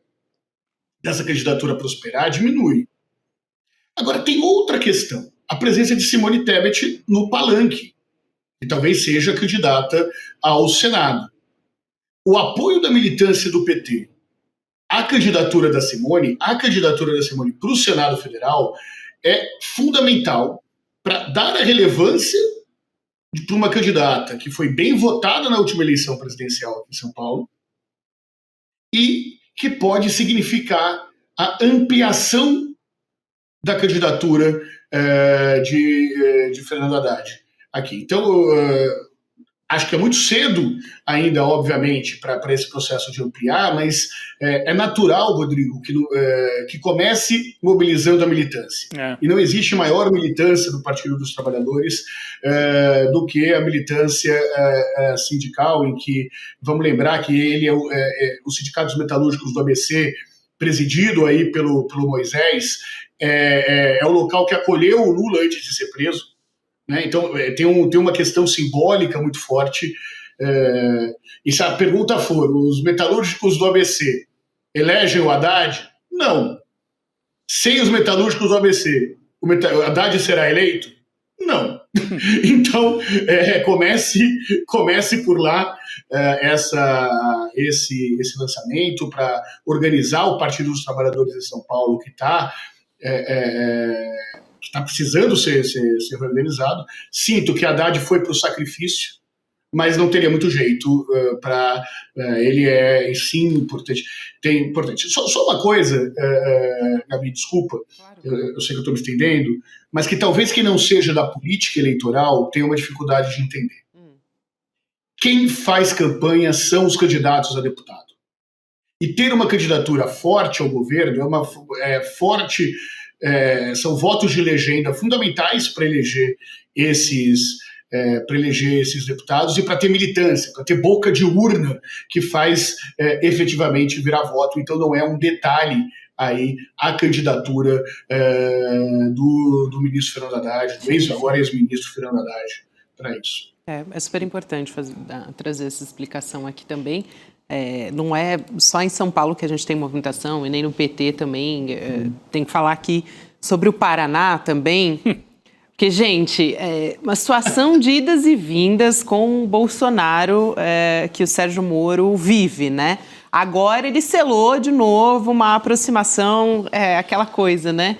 candidatura prosperar diminui. Agora, tem outra questão. A presença de Simone Tebet no palanque, que talvez seja candidata ao Senado. O apoio da militância do PT à candidatura da Simone para o Senado Federal é fundamental para dar a relevância para uma candidata que foi bem votada na última eleição presidencial aqui em São Paulo e que pode significar a ampliação da candidatura de Fernando Haddad aqui. Então, acho que é muito cedo ainda, obviamente, para esse processo de ampliar, mas é natural, Rodrigo, que comece mobilizando a militância. E não existe maior militância do Partido dos Trabalhadores do que a militância sindical, em que, vamos lembrar que ele é o Sindicato dos Metalúrgicos do ABC, presidido aí pelo Moisés, é o local que acolheu o Lula antes de ser preso. Né? Então, tem uma questão simbólica muito forte. E se a pergunta for, os metalúrgicos do ABC elegem o Haddad? Não. Sem os metalúrgicos do ABC, o Haddad será eleito? Não. Então, comece por lá esse lançamento para organizar o Partido dos Trabalhadores de São Paulo, que está precisando ser reorganizado. Sinto que Haddad foi para o sacrifício, mas não teria muito jeito para... ele é, sim, importante. Só uma coisa, Gabi, desculpa, eu sei que eu estou me estendendo, mas que talvez quem não seja da política eleitoral tenha uma dificuldade de entender. Quem faz campanha são os candidatos a deputado. e ter uma candidatura forte ao governo são votos de legenda fundamentais para eleger esses deputados e para ter militância, para ter boca de urna que faz efetivamente virar voto. Então não é um detalhe aí a candidatura do ministro Fernando Haddad, do agora ex-ministro Fernando Haddad, para isso.
É super importante trazer essa explicação aqui também. Não é só em São Paulo que a gente tem movimentação, e nem no PT também. Tem que falar aqui sobre o Paraná também. Porque, gente, uma situação de idas e vindas com o Bolsonaro que o Sérgio Moro vive, né? Agora ele selou de novo uma aproximação, aquela coisa, né?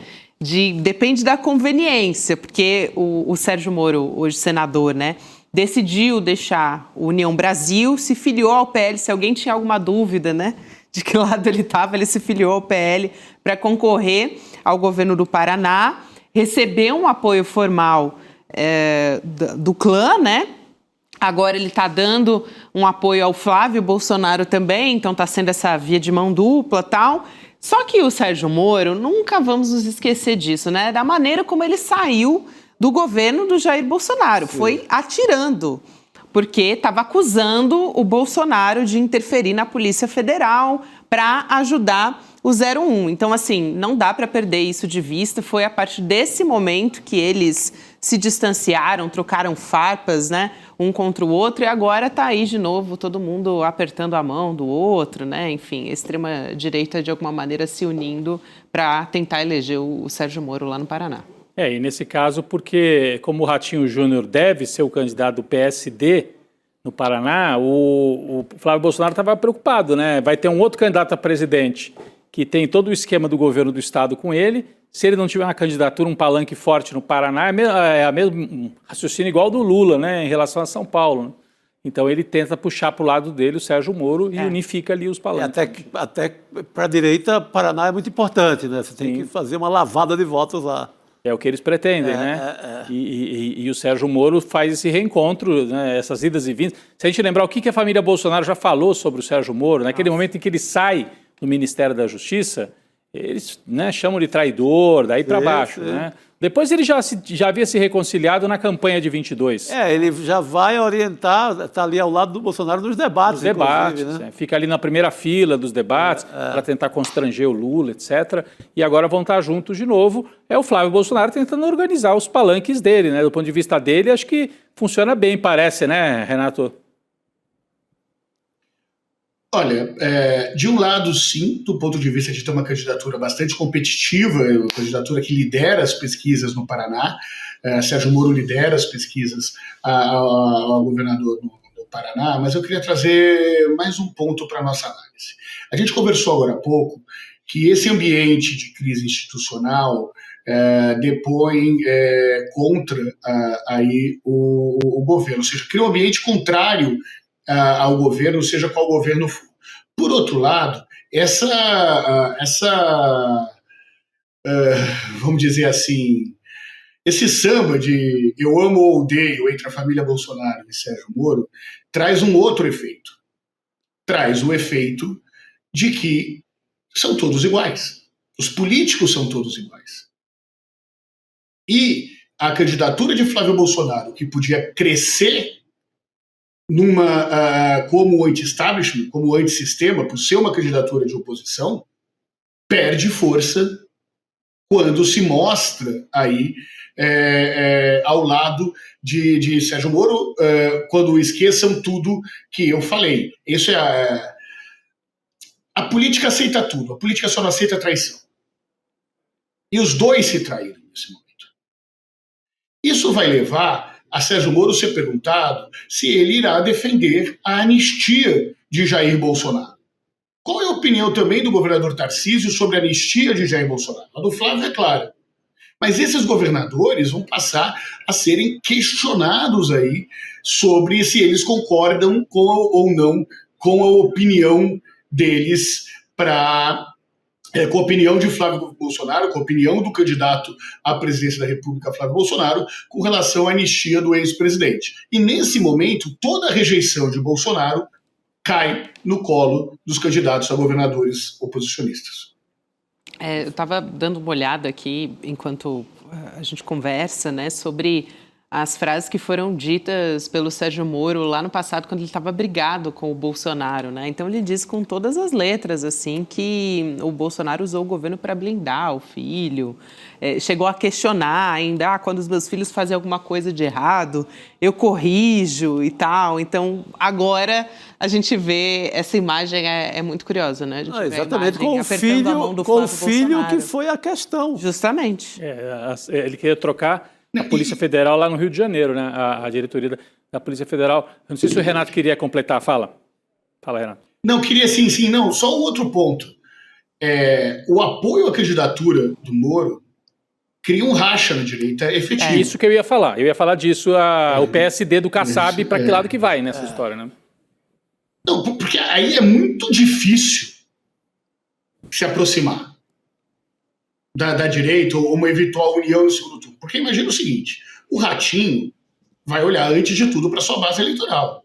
Depende da conveniência, porque o Sérgio Moro, hoje senador, né? Decidiu deixar o União Brasil, se filiou ao PL. Se alguém tinha alguma dúvida, né? De que lado ele estava, ele se filiou ao PL para concorrer ao governo do Paraná. Recebeu um apoio formal do clã, né? Agora ele está dando um apoio ao Flávio Bolsonaro também, então está sendo essa via de mão dupla e tal. Só que o Sérgio Moro, nunca vamos nos esquecer disso, né? Da maneira como ele saiu do governo do Jair Bolsonaro. Sim. Foi atirando, porque estava acusando o Bolsonaro de interferir na Polícia Federal para ajudar o 01. Então, assim, não dá para perder isso de vista. Foi a partir desse momento que eles se distanciaram, trocaram farpas, né, um contra o outro, e agora está aí de novo todo mundo apertando a mão do outro, né? Enfim, a extrema-direita, de alguma maneira, se unindo para tentar eleger o Sérgio Moro lá no Paraná.
E nesse caso, porque como o Ratinho Júnior deve ser o candidato do PSD no Paraná, o Flávio Bolsonaro estava preocupado, né? Vai ter um outro candidato a presidente que tem todo o esquema do governo do estado com ele. Se ele não tiver uma candidatura, um palanque forte no Paraná, é a mesmo raciocínio igual do Lula, né, em relação a São Paulo, né? Então ele tenta puxar para o lado dele o Sérgio Moro e unifica ali os palanques.
Até para a direita, Paraná é muito importante, né? Você tem que fazer uma lavada de votos lá.
É o que eles pretendem, né? E o Sérgio Moro faz esse reencontro, né? Essas idas e vindas. Se a gente lembrar o que a família Bolsonaro já falou sobre o Sérgio Moro, naquele momento em que ele sai do Ministério da Justiça, eles, né, chamam de traidor, daí para baixo, né? Depois ele já havia se reconciliado na campanha de 22.
Ele já vai orientar, está ali ao lado do Bolsonaro nos debates.
Nos debates, né? Fica ali na primeira fila dos debates para tentar constranger o Lula, etc. E agora vão estar juntos de novo. É o Flávio Bolsonaro tentando organizar os palanques dele, né? Do ponto de vista dele, acho que funciona bem, parece, né, Renato?
Olha, de um lado, sim, do ponto de vista de ter uma candidatura bastante competitiva, uma candidatura que lidera as pesquisas no Paraná. Sérgio Moro lidera as pesquisas ao governador do Paraná, mas eu queria trazer mais um ponto para a nossa análise. A gente conversou agora há pouco que esse ambiente de crise institucional depõe contra aí o governo, ou seja, cria um ambiente contrário ao governo, seja qual governo for. Por outro lado, vamos dizer assim, esse samba de eu amo ou odeio entre a família Bolsonaro e Sérgio Moro traz um outro efeito. Traz o efeito de que são todos iguais. Os políticos são todos iguais. E a candidatura de Flávio Bolsonaro, que podia crescer como anti-establishment, como anti-sistema, por ser uma candidatura de oposição, perde força quando se mostra aí ao lado de Sérgio Moro, quando esqueçam tudo que eu falei. Isso a política aceita tudo, a política só não aceita a traição. E os dois se traíram nesse momento. Isso vai levar a Sérgio Moro ser perguntado se ele irá defender a anistia de Jair Bolsonaro. Qual é a opinião também do governador Tarcísio sobre a anistia de Jair Bolsonaro? A do Flávio é clara. Mas esses governadores vão passar a serem questionados aí sobre se eles concordam ou não com a opinião deles com a opinião de Flávio Bolsonaro, com a opinião do candidato à presidência da República, Flávio Bolsonaro, com relação à anistia do ex-presidente. E nesse momento, toda a rejeição de Bolsonaro cai no colo dos candidatos a governadores oposicionistas.
Eu estava dando uma olhada aqui, enquanto a gente conversa, né, sobre as frases que foram ditas pelo Sérgio Moro lá no passado, quando ele estava brigado com o Bolsonaro, né? Então ele diz com todas as letras, assim, que o Bolsonaro usou o governo para blindar o filho, chegou a questionar ainda, quando os meus filhos fazem alguma coisa de errado, eu corrijo e tal. Então, agora a gente vê essa imagem, é muito curiosa, né? A gente vê
exatamente,
a imagem
com o filho
Bolsonaro.
que foi a questão.
Justamente.
Ele queria trocar a Polícia Federal lá no Rio de Janeiro, né? A diretoria da Polícia Federal. Eu não sei se o Renato queria completar. Fala, Renato.
Não, queria sim, não. Só um outro ponto. O apoio à candidatura do Moro cria um racha na direita efetivo.
É isso que eu ia falar. Eu ia falar disso, o PSD do Kassab, para que lado que vai nessa história, né?
Não, porque aí é muito difícil se aproximar da direita ou uma eventual união no segundo turno. Porque imagina o seguinte, o Ratinho vai olhar antes de tudo para sua base eleitoral.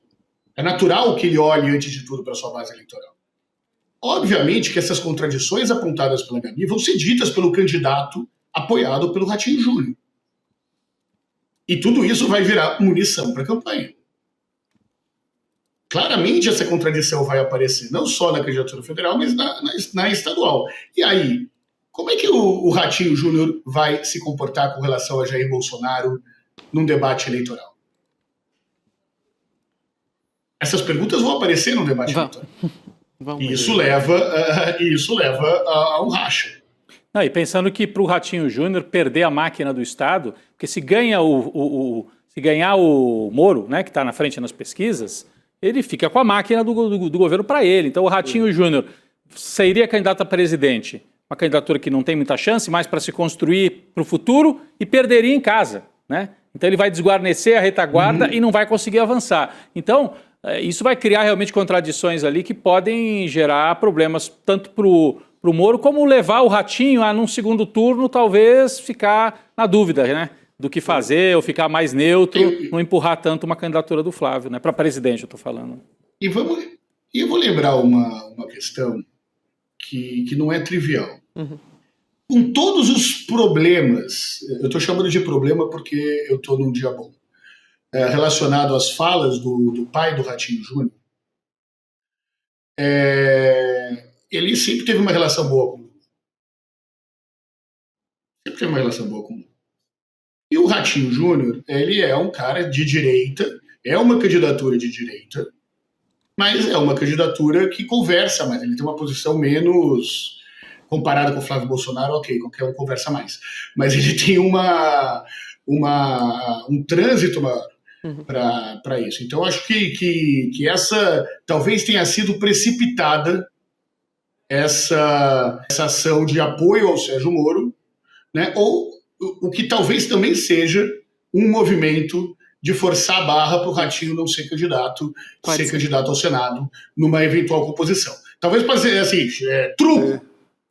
É natural que ele olhe antes de tudo para sua base eleitoral. Obviamente que essas contradições apontadas pela Gabi vão ser ditas pelo candidato apoiado pelo Ratinho Júnior. E tudo isso vai virar munição para a campanha. Claramente essa contradição vai aparecer não só na candidatura federal, mas na estadual. E aí, como é que o Ratinho Júnior vai se comportar com relação a Jair Bolsonaro num debate eleitoral? Essas perguntas vão aparecer no debate eleitoral. E isso leva a um racha.
Não, e pensando que para o Ratinho Júnior perder a máquina do Estado, porque se ganhar o Moro, né, que está na frente nas pesquisas, ele fica com a máquina do governo para ele. Então o Ratinho Júnior seria candidato a presidente, uma candidatura que não tem muita chance, mas para se construir para o futuro, e perderia em casa, né? Então ele vai desguarnecer a retaguarda e não vai conseguir avançar. Então isso vai criar realmente contradições ali que podem gerar problemas tanto para o Moro como levar o Ratinho a, num segundo turno, talvez ficar na dúvida, né? Do que fazer, ou ficar mais neutro, não empurrar tanto uma candidatura do Flávio, né? Para presidente, eu estou falando.
E eu vou lembrar uma questão que não é trivial. Com todos os problemas, eu estou chamando de problema porque eu estou num dia bom, relacionado às falas do pai do Ratinho Júnior, ele sempre teve uma relação boa com o Lula. Sempre teve uma relação boa com o Lula. E o Ratinho Júnior, ele é um cara de direita, é uma candidatura de direita, mas é uma candidatura que conversa mais, ele tem uma posição menos, comparada com o Flávio Bolsonaro, ok, qualquer um conversa mais, mas ele tem um trânsito maior para isso. Então acho que essa talvez tenha sido precipitada essa ação de apoio ao Sérgio Moro, né, ou o que talvez também seja um movimento de forçar a barra para o Ratinho não ser candidato, candidato ao Senado numa eventual composição. Talvez para ser assim, truco.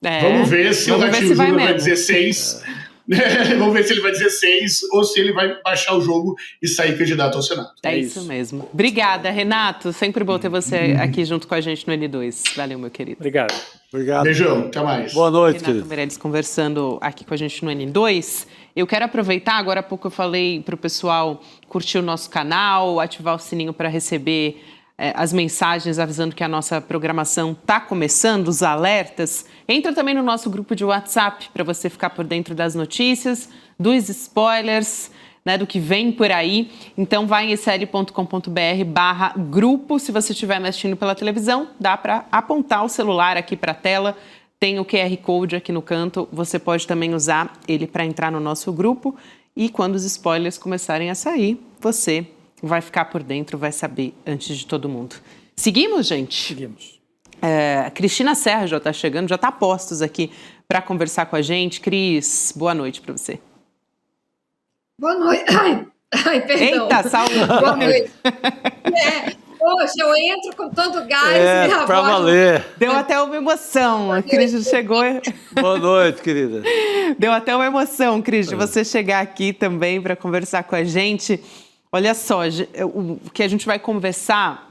Vamos ver se o Ratinho Júnior vai dizer 6. Vamos ver se ele vai dizer 6 ou se ele vai baixar o jogo e sair candidato ao Senado.
É isso mesmo. Obrigada, Renato. Sempre bom ter você aqui junto com a gente no N2. Valeu, meu querido.
Obrigado.
Beijão, até mais.
Boa noite,
Renato
querido.
Meirelles conversando aqui com a gente no N2. Eu quero aproveitar, agora há pouco eu falei para o pessoal curtir o nosso canal, ativar o sininho para receber as mensagens avisando que a nossa programação está começando, os alertas. Entra também no nosso grupo de WhatsApp para você ficar por dentro das notícias, dos spoilers, né, do que vem por aí. Então vai em esl.com.br/grupo. Se você estiver me assistindo pela televisão, dá para apontar o celular aqui para a tela. Tem o QR Code aqui no canto. Você pode também usar ele para entrar no nosso grupo. E quando os spoilers começarem a sair, você vai ficar por dentro, vai saber antes de todo mundo. Seguimos, gente?
Seguimos.
Cristina Serra já está chegando, já está a postos aqui para conversar com a gente. Cris, boa noite para você.
Boa noite. Ai, perdão.
Eita, saúde.
Boa noite. Poxa, eu entro com todo gás.
Pra valer.
Deu até uma emoção. A Cris chegou.
Boa noite, querida.
Deu até uma emoção, Cris, de você chegar aqui também para conversar com a gente. Olha só, o que a gente vai conversar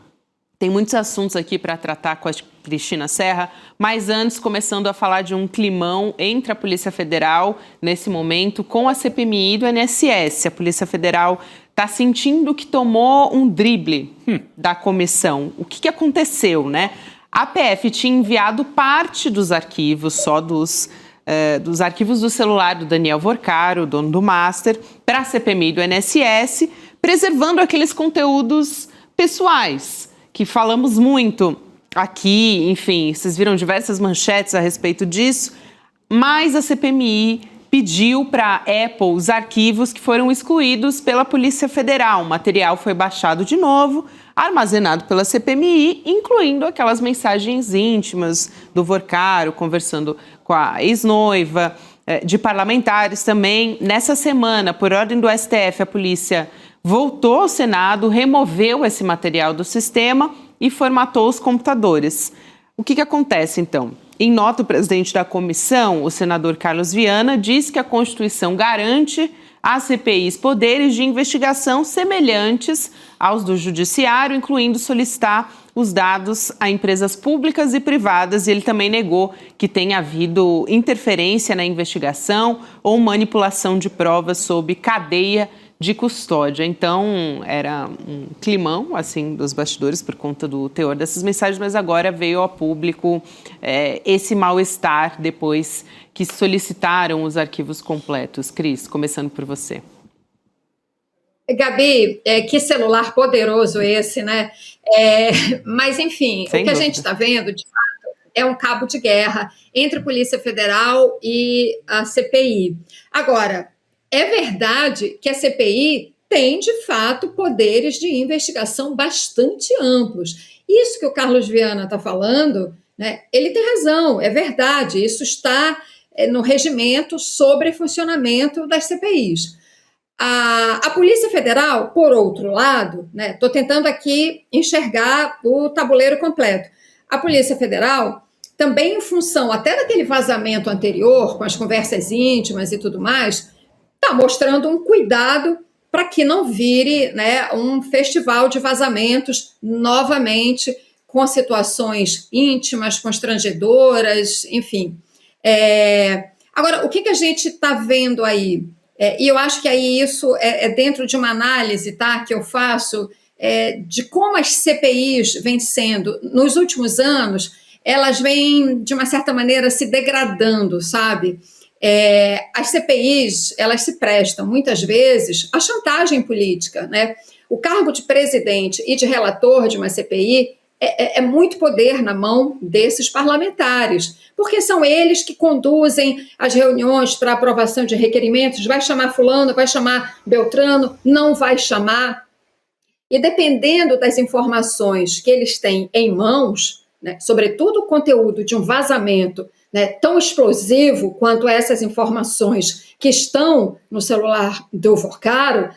Tem muitos assuntos aqui para tratar com a Cristina Serra, mas antes, começando a falar de um climão entre a Polícia Federal, nesse momento, com a CPMI do INSS. A Polícia Federal está sentindo que tomou um drible da comissão. O que aconteceu, né? A PF tinha enviado parte dos arquivos, só dos arquivos do celular do Daniel Vorcaro, dono do Master, para a CPMI do INSS, preservando aqueles conteúdos pessoais, que falamos muito aqui, enfim, vocês viram diversas manchetes a respeito disso, mas a CPMI pediu para a Apple os arquivos que foram excluídos pela Polícia Federal. O material foi baixado de novo, armazenado pela CPMI, incluindo aquelas mensagens íntimas do Vorcaro, conversando com a ex-noiva, de parlamentares também. Nessa semana, por ordem do STF, a polícia voltou ao Senado, removeu esse material do sistema e formatou os computadores. O que acontece, então? Em nota, o presidente da comissão, o senador Carlos Viana, diz que a Constituição garante às CPIs poderes de investigação semelhantes aos do Judiciário, incluindo solicitar os dados a empresas públicas e privadas, e ele também negou que tenha havido interferência na investigação ou manipulação de provas sob cadeia de custódia. Então, era um climão, assim, dos bastidores por conta do teor dessas mensagens, mas agora veio ao público esse mal-estar depois que solicitaram os arquivos completos. Cris, começando por você.
Gabi, que celular poderoso esse, né? Mas, enfim,
Sem
o que a
dúvida.
gente está vendo, de fato, é um cabo de guerra entre a Polícia Federal e a CPI. Agora, é verdade que a CPI tem, de fato, poderes de investigação bastante amplos. Isso que o Carlos Viana está falando, né, ele tem razão, é verdade. Isso está no regimento sobre funcionamento das CPIs. A Polícia Federal, por outro lado, né, estou tentando aqui enxergar o tabuleiro completo. A Polícia Federal, também em função até daquele vazamento anterior, com as conversas íntimas e tudo mais, está mostrando um cuidado para que não vire, né, um festival de vazamentos novamente, com situações íntimas, constrangedoras, enfim. Agora, o que a gente está vendo aí? E eu acho que aí isso é dentro de uma análise, tá, que eu faço de como as CPIs vêm sendo, nos últimos anos, elas vêm, de uma certa maneira, se degradando, sabe? As CPIs, elas se prestam, muitas vezes, à chantagem política, né? O cargo de presidente e de relator de uma CPI é muito poder na mão desses parlamentares, porque são eles que conduzem as reuniões para aprovação de requerimentos. Vai chamar fulano, vai chamar Beltrano, não vai chamar. E dependendo das informações que eles têm em mãos, né, sobretudo o conteúdo de um vazamento, né, tão explosivo quanto essas informações que estão no celular do Vorcaro,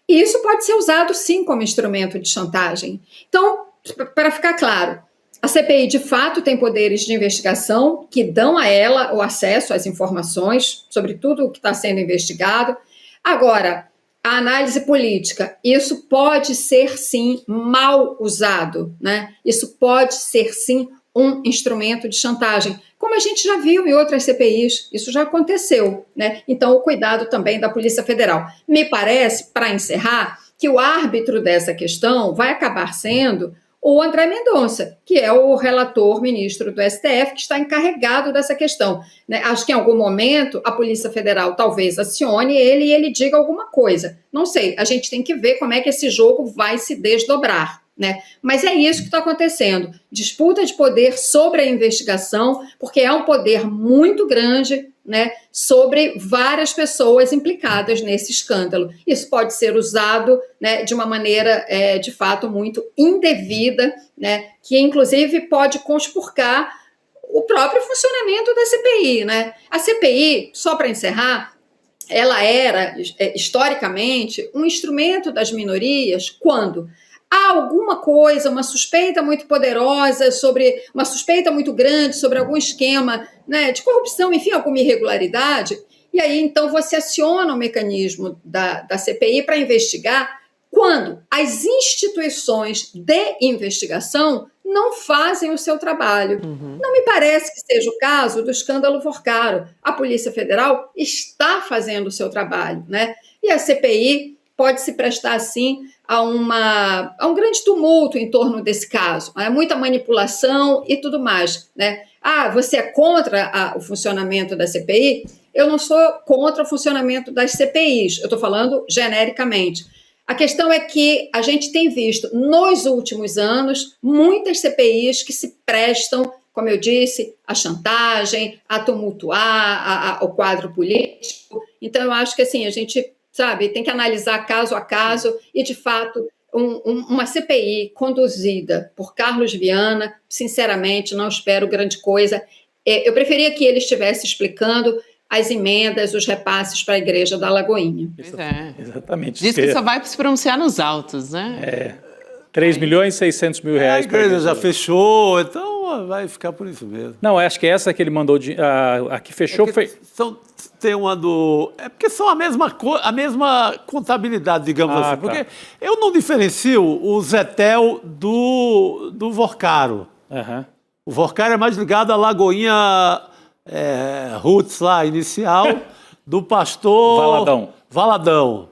e isso pode ser usado, sim, como instrumento de chantagem. Então, para ficar claro, a CPI, de fato, tem poderes de investigação que dão a ela o acesso às informações sobre tudo o que está sendo investigado. Agora, a análise política, isso pode ser, sim, mal usado, né? Isso pode ser, sim, um instrumento de chantagem, como a gente já viu em outras CPIs, isso já aconteceu, né? Então, o cuidado também da Polícia Federal. Me parece, para encerrar, que o árbitro dessa questão vai acabar sendo o André Mendonça, que é o relator ministro do STF, que está encarregado dessa questão, né? Acho que em algum momento a Polícia Federal talvez acione ele e ele diga alguma coisa. Não sei, a gente tem que ver como é que esse jogo vai se desdobrar, né? Mas é isso que está acontecendo, disputa de poder sobre a investigação, porque é um poder muito grande, né, sobre várias pessoas implicadas nesse escândalo. Isso pode ser usado, né, de uma maneira, de fato, muito indevida, né, que inclusive pode conspurcar o próprio funcionamento da CPI, né? A CPI, só para encerrar, ela era, historicamente, um instrumento das minorias quando há alguma coisa, uma suspeita muito poderosa, uma suspeita muito grande sobre algum esquema, né, de corrupção, enfim, alguma irregularidade, e aí então você aciona o mecanismo da CPI para investigar quando as instituições de investigação não fazem o seu trabalho. Não me parece que seja o caso do escândalo Forcaro. A Polícia Federal está fazendo o seu trabalho, né? E a CPI pode se prestar, sim, a um grande tumulto em torno desse caso. Muita manipulação e tudo mais, né? Você é contra o funcionamento da CPI? Eu não sou contra o funcionamento das CPIs, eu estou falando genericamente. A questão é que a gente tem visto, nos últimos anos, muitas CPIs que se prestam, como eu disse, à chantagem, a tumultuar o quadro político. Então, eu acho que assim, a gente, tem que analisar caso a caso e, de fato, uma CPI conduzida por Carlos Viana, sinceramente, não espero grande coisa. Eu preferia que ele estivesse explicando as emendas, os repasses para a Igreja da Lagoinha.
Exatamente.
Diz que só vai se pronunciar nos autos, né?
3.600.000 reais.
A igreja já fechou, então vai ficar por isso mesmo.
Não, acho que essa que ele mandou, a que fechou foi...
Tem uma do... É porque são a mesma contabilidade, digamos assim. Porque eu não diferencio o Zetel do Forcaro. O Forcaro é mais ligado à Lagoinha Roots lá, inicial, do pastor... Valadão.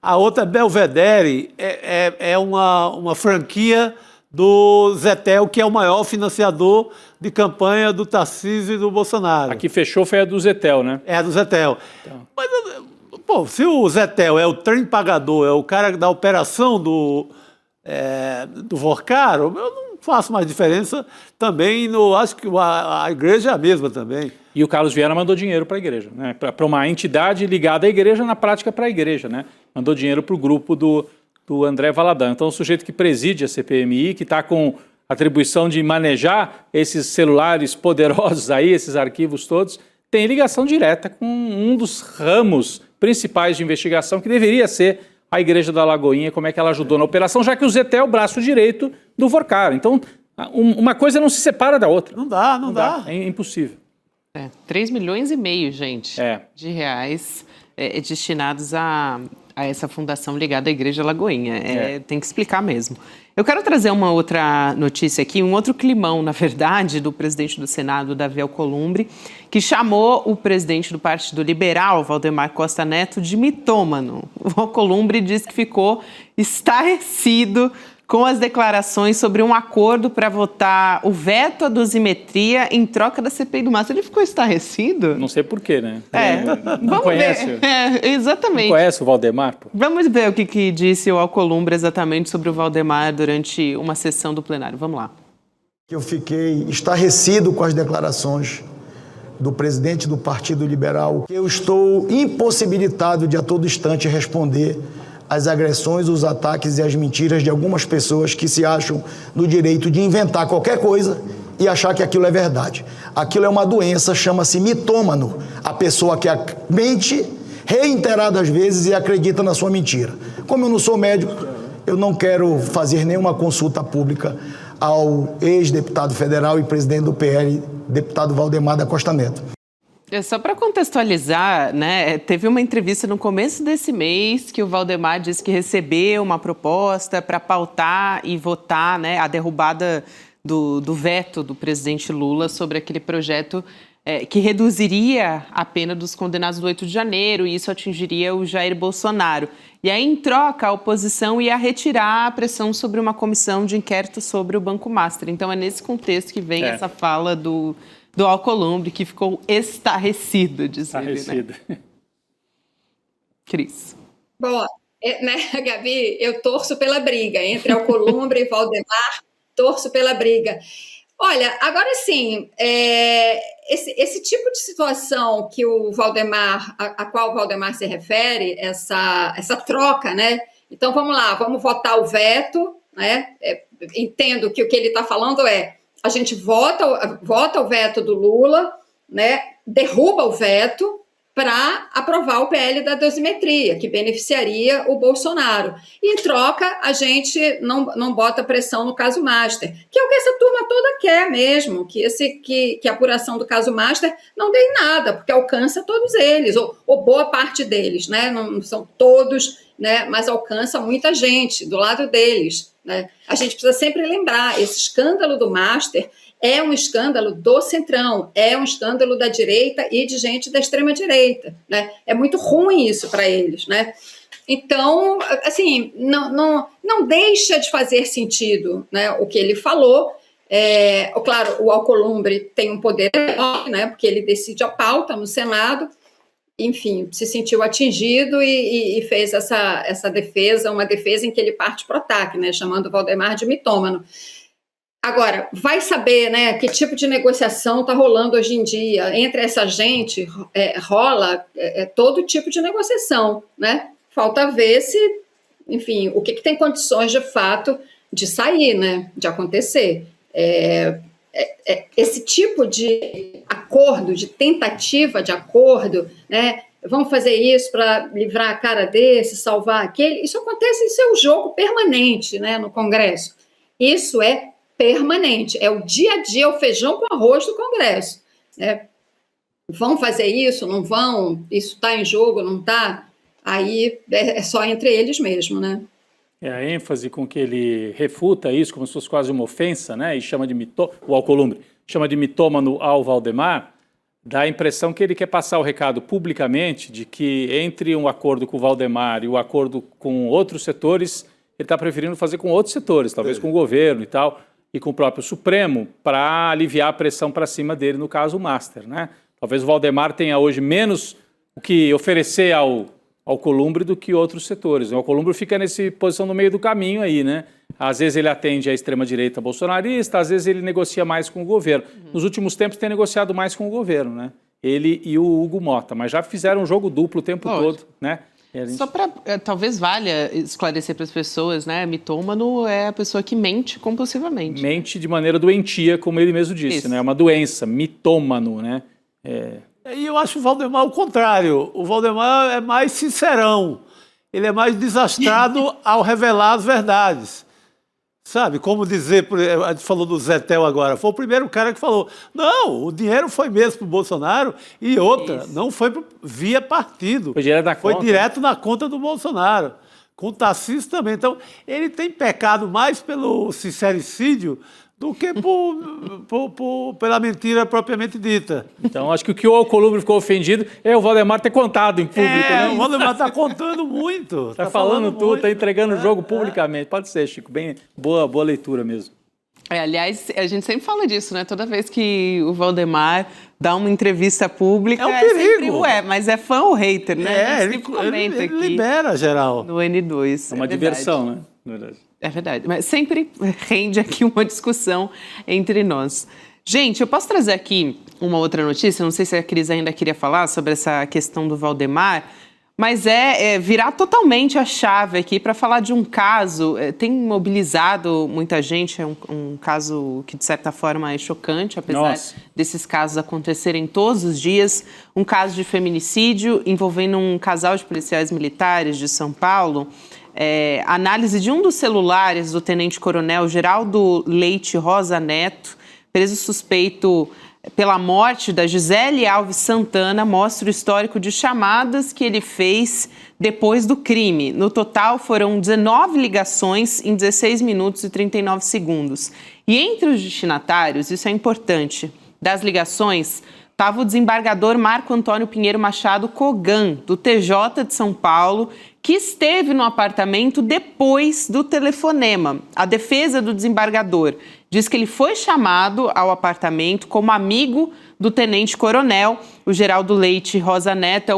A outra, Belvedere, é uma franquia do Zetel, que é o maior financiador de campanha do Tarcísio e do Bolsonaro.
A que fechou foi a do Zetel, né?
É a do Zetel. Então. Mas, se o Zetel é o trem pagador, é o cara da operação do Forcaro, eu não faço mais diferença também. Acho que a igreja é a mesma também.
E o Carlos Viana mandou dinheiro para a igreja, né? Para uma entidade ligada à igreja, na prática para a igreja, né? Mandou dinheiro para o grupo do André Valadão. Então, o sujeito que preside a CPMI, que está com atribuição de manejar esses celulares poderosos aí, esses arquivos todos, tem ligação direta com um dos ramos principais de investigação, que deveria ser a Igreja da Lagoinha, como é que ela ajudou na operação, já que o Zetel é o braço direito do Forcaro. Então, uma coisa não se separa da outra.
Não dá.
É impossível.
3,5 milhões, gente, de reais destinados a essa fundação ligada à Igreja Lagoinha. Tem que explicar mesmo. Eu quero trazer uma outra notícia aqui, um outro climão, na verdade, do presidente do Senado, Davi Alcolumbre, que chamou o presidente do Partido Liberal, Valdemar Costa Neto, de mitômano. O Alcolumbre diz que ficou estarrecido com as declarações sobre um acordo para votar o veto à dosimetria em troca da CPI do Mastro. Ele ficou estarrecido?
Não sei por quê, né?
Não conhece. Exatamente.
Não conhece o Valdemar? Pô?
Vamos ver o que disse o Alcolumbre exatamente sobre o Valdemar durante uma sessão do plenário. Vamos lá.
Eu fiquei estarrecido com as declarações do presidente do Partido Liberal. Eu estou impossibilitado de a todo instante responder as agressões, os ataques e as mentiras de algumas pessoas que se acham no direito de inventar qualquer coisa e achar que aquilo é verdade. Aquilo é uma doença, chama-se mitômano, a pessoa que mente reiteradas vezes e acredita na sua mentira. Como eu não sou médico, eu não quero fazer nenhuma consulta pública ao ex-deputado federal e presidente do PL, deputado Valdemar da Costa Neto.
Só para contextualizar, né, teve uma entrevista no começo desse mês que o Valdemar disse que recebeu uma proposta para pautar e votar, né, a derrubada do veto do presidente Lula sobre aquele projeto que reduziria a pena dos condenados do 8 de janeiro e isso atingiria o Jair Bolsonaro. E aí, em troca, a oposição ia retirar a pressão sobre uma comissão de inquérito sobre o Banco Master. Então, é nesse contexto que vem essa fala do Alcolumbre, que ficou estarrecido, diz ele, né? Cris.
Bom, Gabi, eu torço pela briga entre Alcolumbre e Valdemar, torço pela briga. Olha, agora sim, esse tipo de situação que o Valdemar, a qual o Valdemar se refere, essa troca, né? Então, vamos lá, vamos votar o veto, né? Entendo que o que ele está falando a gente vota o veto do Lula, né? Derruba o veto para aprovar o PL da dosimetria, que beneficiaria o Bolsonaro. E, em troca, a gente não bota pressão no caso Master, que é o que essa turma toda quer mesmo, que a apuração do caso Master não dê em nada, porque alcança todos eles, ou boa parte deles, né? Não são todos né, mas alcança muita gente do lado deles, né? A gente precisa sempre lembrar, esse escândalo do Master é um escândalo do Centrão, é um escândalo da direita e de gente da extrema-direita, né? É muito ruim isso para eles, né? Então, assim, não deixa de fazer sentido, né, o que ele falou. Claro, o Alcolumbre tem um poder enorme, né, porque ele decide a pauta no Senado, enfim, se sentiu atingido e fez essa defesa, uma defesa em que ele parte para o ataque, né, chamando o Valdemar de mitômano. Agora, vai saber, né, que tipo de negociação está rolando hoje em dia. Entre essa gente, rola todo tipo de negociação, né? Falta ver se, enfim, o que tem condições de fato de sair, né, de acontecer. Esse tipo de acordo, de tentativa de acordo, né, vamos fazer isso para livrar a cara desse, salvar aquele, isso acontece, isso é um jogo permanente, né, no Congresso. Isso é permanente, é o dia a dia, o feijão com arroz do Congresso, né? Vão fazer isso, não vão? Isso está em jogo, não está? Aí é só entre eles mesmo, né?
A ênfase com que ele refuta isso, como se fosse quase uma ofensa, né? E chama de o Alcolumbre chama de mitômano ao Valdemar, dá a impressão que ele quer passar o recado publicamente de que entre um acordo com o Valdemar e o acordo com outros setores, ele está preferindo fazer com outros setores, talvez com o governo e tal, e com o próprio Supremo, para aliviar a pressão para cima dele, no caso o Master, né? Talvez o Valdemar tenha hoje menos o que oferecer ao Alcolumbre do que outros setores. O Alcolumbre fica nessa posição no meio do caminho aí, né? Às vezes ele atende à extrema-direita bolsonarista, às vezes ele negocia mais com o governo. Nos últimos tempos tem negociado mais com o governo, né? Ele e o Hugo Mota, mas já fizeram um jogo duplo o tempo todo, né?
Só para, talvez valha esclarecer para as pessoas, né? Mitômano é a pessoa que mente compulsivamente.
Mente de maneira doentia, como ele mesmo disse, né? É uma doença, mitômano, né?
E eu acho o Valdemar o contrário. O Valdemar é mais sincerão. Ele é mais desastrado ao revelar as verdades. Sabe, como dizer, a gente falou do Zetel agora, foi o primeiro cara que falou, não, o dinheiro foi mesmo para o Bolsonaro e outra, não foi via partido.
Foi direto na conta.
Foi direto na conta do Bolsonaro. Com o Tarcísio também. Então, ele tem pecado mais pelo sincericídio do que pela mentira propriamente dita.
Então, acho que o que o Alcolumbre ficou ofendido é o Valdemar ter contado em público. Né?
O Valdemar está contando muito.
Está falando tudo, está entregando o jogo publicamente. Pode ser, Chico. Bem, boa leitura mesmo.
Aliás, a gente sempre fala disso, né? Toda vez que o Valdemar dá uma entrevista pública,
é um perigo.
Sempre mas é fã ou hater, né?
Ele libera, geral.
No N2.
É uma diversão, né?
Verdade. É verdade, mas sempre rende aqui uma discussão entre nós. Gente, eu posso trazer aqui uma outra notícia, não sei se a Cris ainda queria falar sobre essa questão do Valdemar, mas virar totalmente a chave aqui para falar de um caso, tem mobilizado muita gente, é um caso que de certa forma é chocante, apesar desses casos acontecerem todos os dias, um caso de feminicídio envolvendo um casal de policiais militares de São Paulo. Análise de um dos celulares do tenente-coronel Geraldo Leite Rosa Neto, preso suspeito pela morte da Gisele Alves Santana, mostra o histórico de chamadas que ele fez depois do crime. No total, foram 19 ligações em 16 minutos e 39 segundos. E entre os destinatários, isso é importante, das ligações, estava o desembargador Marco Antônio Pinheiro Machado Kogan, do TJ de São Paulo, que esteve no apartamento depois do telefonema. A defesa do desembargador diz que ele foi chamado ao apartamento como amigo do tenente-coronel. O Geraldo Leite Rosa Neto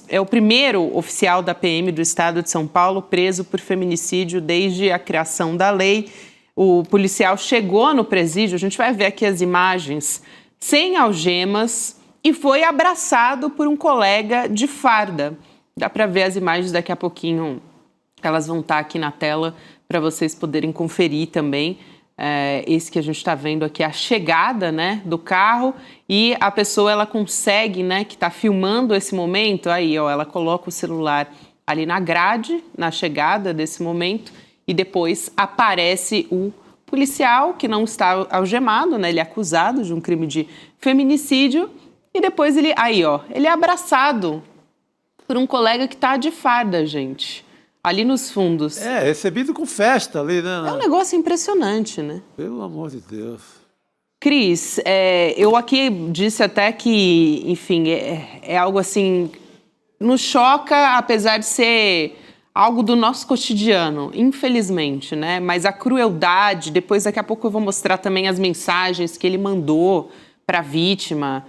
é o primeiro oficial da PM do estado de São Paulo preso por feminicídio desde a criação da lei. O policial chegou no presídio, a gente vai ver aqui as imagens, sem algemas, e foi abraçado por um colega de farda. Dá para ver as imagens daqui a pouquinho, elas vão estar aqui na tela para vocês poderem conferir também. Esse que a gente está vendo aqui, a chegada, né, do carro, e a pessoa ela consegue, né, que está filmando esse momento, aí ó, ela coloca o celular ali na grade, na chegada desse momento, e depois aparece o policial que não está algemado, né, ele é acusado de um crime de feminicídio, e depois ele é abraçado por um colega que está de farda, gente. ali nos fundos.
É, recebido com festa ali, né?
É um negócio impressionante, né?
Pelo amor de Deus.
Cris, eu aqui disse até que, enfim, é algo assim, nos choca, apesar de ser algo do nosso cotidiano, infelizmente, né? Mas a crueldade, depois daqui a pouco eu vou mostrar também as mensagens que ele mandou para a vítima,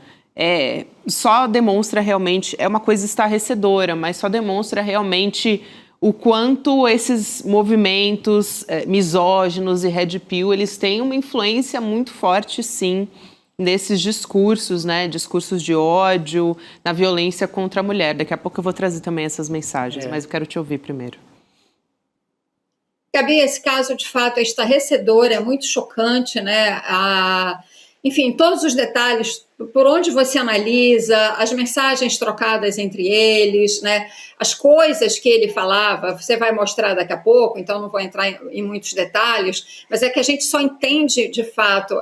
só demonstra realmente, é uma coisa estarrecedora, mas só demonstra realmente o quanto esses movimentos misóginos e red pill, eles têm uma influência muito forte, sim, nesses discursos, né? Discursos de ódio, na violência contra a mulher. Daqui a pouco eu vou trazer também essas mensagens, mas eu quero te ouvir primeiro.
Gabi, esse caso, de fato, é estarrecedor, é muito chocante, né? Enfim, todos os detalhes, por onde você analisa, as mensagens trocadas entre eles, né? As coisas que ele falava, você vai mostrar daqui a pouco, então não vou entrar em muitos detalhes, mas é que a gente só entende, de fato,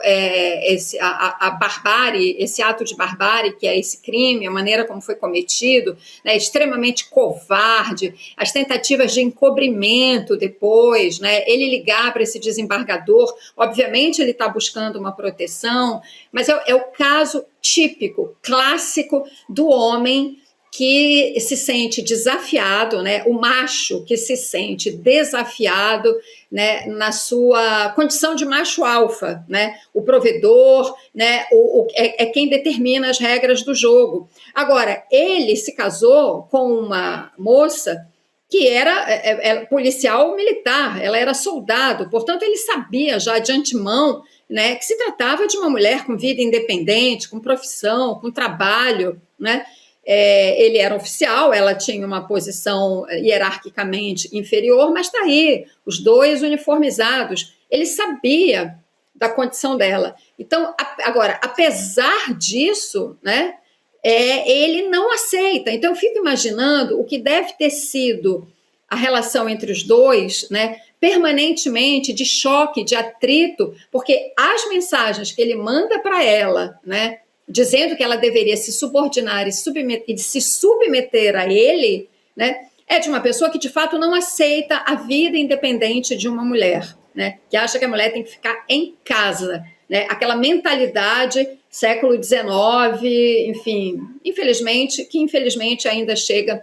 a barbárie, esse ato de barbárie, que é esse crime, a maneira como foi cometido, né? Extremamente covarde, as tentativas de encobrimento depois, né? Ele ligar para esse desembargador, obviamente ele está buscando uma proteção, mas é o caso típico, clássico do homem que se sente desafiado, né? O macho que se sente desafiado, né? Na sua condição de macho alfa, né? O provedor, né? É quem determina as regras do jogo. Agora, ele se casou com uma moça que era policial militar, ela era soldado, portanto ele sabia já de antemão, né, que se tratava de uma mulher com vida independente, com profissão, com trabalho, né? Ele era oficial, ela tinha uma posição hierarquicamente inferior, mas está aí, os dois uniformizados. Ele sabia da condição dela. Então, agora, apesar disso, né, ele não aceita. Então, eu fico imaginando o que deve ter sido a relação entre os dois, né, permanentemente de choque, de atrito, porque as mensagens que ele manda para ela, né, dizendo que ela deveria se subordinar e se submeter a ele, né, é de uma pessoa que de fato não aceita a vida independente de uma mulher, né, que acha que a mulher tem que ficar em casa, né, aquela mentalidade século XIX, enfim, infelizmente ainda chega